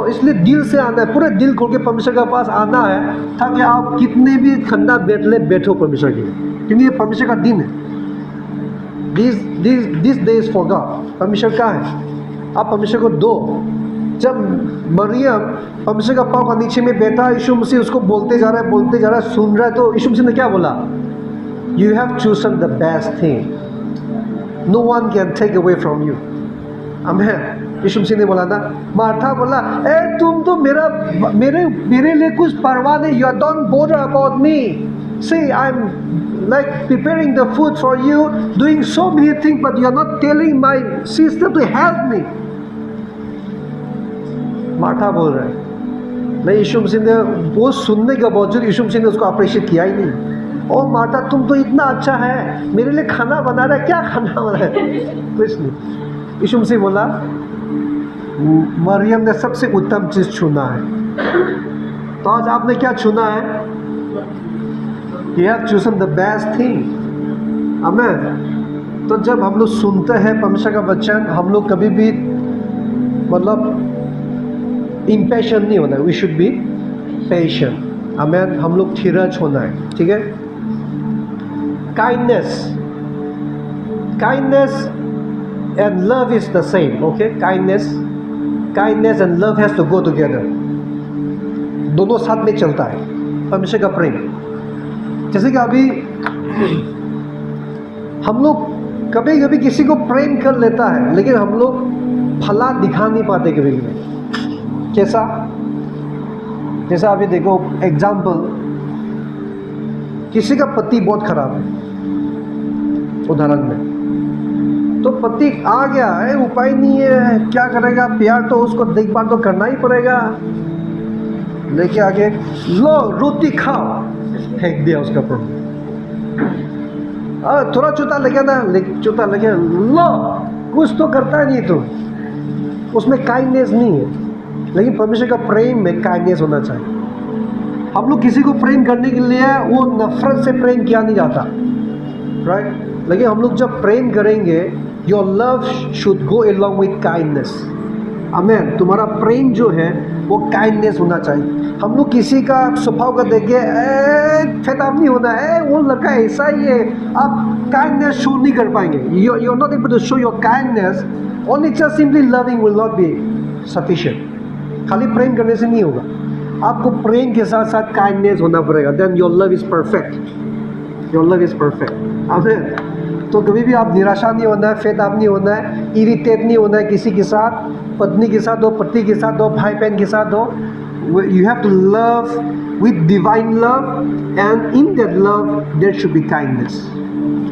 इसलिए दिल से आना है, पूरे दिल खोल के परमेश्वर के पास आना है, ताकि आप कितने भी खंडा बैठो परमेश्वर के लिए, क्योंकि ये परमेश्वर का दिन है। This day is for God. परमेश्वर का है, आप परमेश्वर को दो। जब मरियम परमेश्वर का पाँव का नीचे में बैठा, यीशु मसीह उसको बोलते जा रहा है, सुन रहा है, तो यीशु मसीह ने क्या बोला? You have chosen the best thing. No one can take away from you. Amen. यीशु मसीह ने बोला ना, मार्था बोला, ए तुम तो मेरे लिए कुछ परवाह नहीं. You don't bother about me. See, I'm like preparing the food for you, doing so many things, but you're not telling my sister to help me. Martha बोल रहा है. नहीं, यीशु मसीह ने वो सुनने के बावजूद यीशु मसीह ने उसको अप्रिशिएट किया ही नहीं. ओ मार्था, तुम तो इतना अच्छा है, मेरे लिए खाना बना रहा है. क्या खाना बना है? कुछ नहीं. यीशु मसीह बोला, मरियम ने सबसे उत्तम चीज चुना है. तो आज आपने क्या चुना है? You have chosen the best thing. आमेन. तो जब हम लोग सुनते हैं परमेश्वर का वचन, हम लोग कभी भी मतलब इम्पेशेंट नहीं होना है. We should be patient. Amen. हम लोग धीरज होना है. ठीक है. Kindness and love is the same. Okay, kindness and love has to go together. दोनों साथ में चलता है. परमेश्वर का प्रेम. जैसे कि अभी हम लोग कभी कभी किसी को प्रेम कर लेता है, लेकिन हम लोग फला दिखा नहीं पाते कभी कभी. जैसा अभी देखो एग्जाम्पल, किसी का पति बहुत खराब है उदाहरण में, तो पति आ गया है, उपाय नहीं है, क्या करेगा? प्यार तो उसको देखभाल तो करना ही पड़ेगा. लेके आगे, लो रोटी खाओ, फेंक दिया उसका प्रभु. थोड़ा चूता लगे ना, चूता लगे, लो कुछ तो करता नहीं तो. उसमें काइंडनेस नहीं है. लेकिन परमेश्वर का प्रेम में काइंडनेस होना चाहिए. हम लोग किसी को प्रेम करने के लिए वो नफरत से प्रेम किया नहीं जाता, राइट? लेकिन हम लोग जब प्रेम करेंगे, your love should go along with kindness. Amen. तुम्हारा प्रेम जो है वो काइंडनेस होना चाहिए. हम लोग किसी का स्वभाव का देखे फेताब नहीं होना है, वो लड़का ऐसा ही है, आप काइंडनेस शो नहीं कर पाएंगे. You are not able to show your kindness. Only just simply loving will not be sufficient. खाली प्रेम करने से नहीं होगा. आपको प्रेम के साथ साथ काइंडनेस होना पड़ेगा. Then your love is perfect. Your love is perfect. Amen. तो कभी भी आप निराशा नहीं होना है, फेताब नहीं होना है, इरिटेट नहीं होना है किसी के साथ, पत्नी के साथ हो, पति के साथ हो, भाई बहन के साथ हो. You have to love with divine love, and in that love there should be kindness.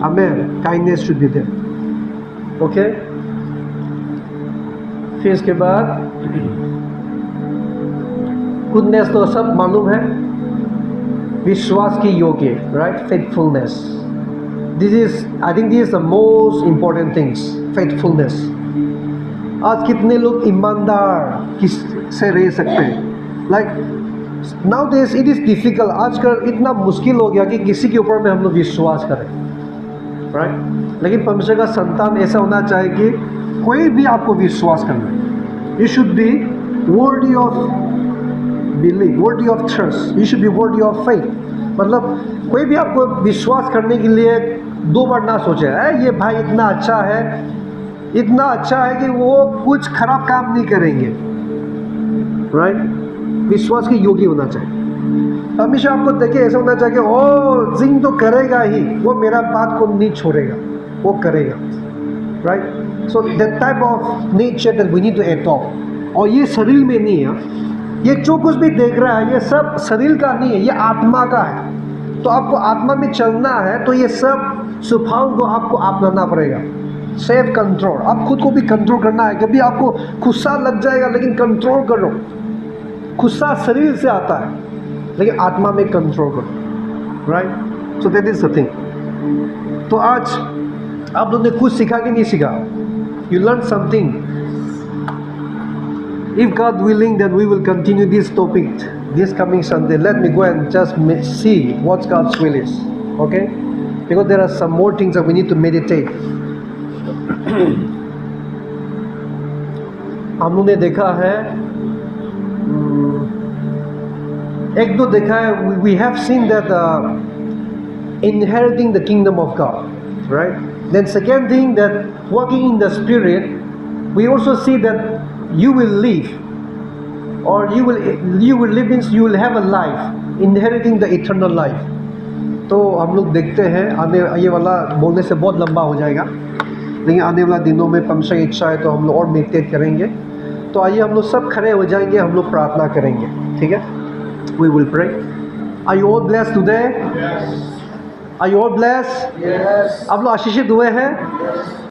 Amen. Kindness should be there. Okay. फिर इसके बाद goodness तो सब मालूम है. विश्वास की योग्य, right? Faithfulness. I think this is the most important things. Faithfulness. आज कितने लोग ईमानदार किस से रह सकते हैं? Like nowadays it is difficult. आजकल इतना मुश्किल हो गया कि किसी के ऊपर में हम लोग विश्वास करें, right? लेकिन परमेश्वर का संतान ऐसा होना चाहिए कि कोई भी आपको विश्वास करना है. You should be worthy of belief, worthy of trust. You should be worthy of faith. मतलब कोई भी आपको विश्वास करने के लिए दो बार ना सोचे, ये भाई इतना अच्छा है कि वो कुछ खराब काम नहीं करेंगे, राइट? विश्वास के योग्य होना चाहिए. हमेशा आपको देखिए ऐसा होना चाहिए, ओ जिंग तो करेगा ही, वो मेरा बात को नहीं छोड़ेगा, वो करेगा, right? So that type of nature that we need to adopt. और ये शरीर में नहीं है. ये जो कुछ भी देख रहा है ये सब शरीर का नहीं है, ये आत्मा का है. तो आपको आत्मा में चलना है, तो ये सब स्वभाव को आपको अपनाना पड़ेगा. Self control. आप खुद को भी कंट्रोल करना है. कभी आपको गुस्सा लग जाएगा, लेकिन कंट्रोल करो. गुस्सा शरीर से आता है, लेकिन आत्मा में कंट्रोल करो, right? So that is the thing. तो आज आप लोग ने कुछ सीखा कि नहीं सीखा? You learn something. If God willing, then we will continue this topic this coming Sunday. Let me go and just see what God's will is. Okay? Because there are some more things that we need to meditate. हम लोग ने देखा है, एक दो देखा है. We have seen that inheriting the kingdom of God, right? Then second thing, that walking in the Spirit, we also see that you will live, or you will live means you will have a life, inheriting the eternal life. तो हम लोग देखते हैं आने, ये वाला बोलने से बहुत लंबा हो जाएगा, लेकिन आने वाला दिनों में परमेश्वर की इच्छा है तो हम लोग और मेडिटेट करेंगे। तो आइए हम लोग सब खड़े हो जाएंगे, हम लोग प्रार्थना करेंगे, ठीक है? We will pray. Are you all blessed today? Are you all blessed? आप लोग आशीषित हुए हैं?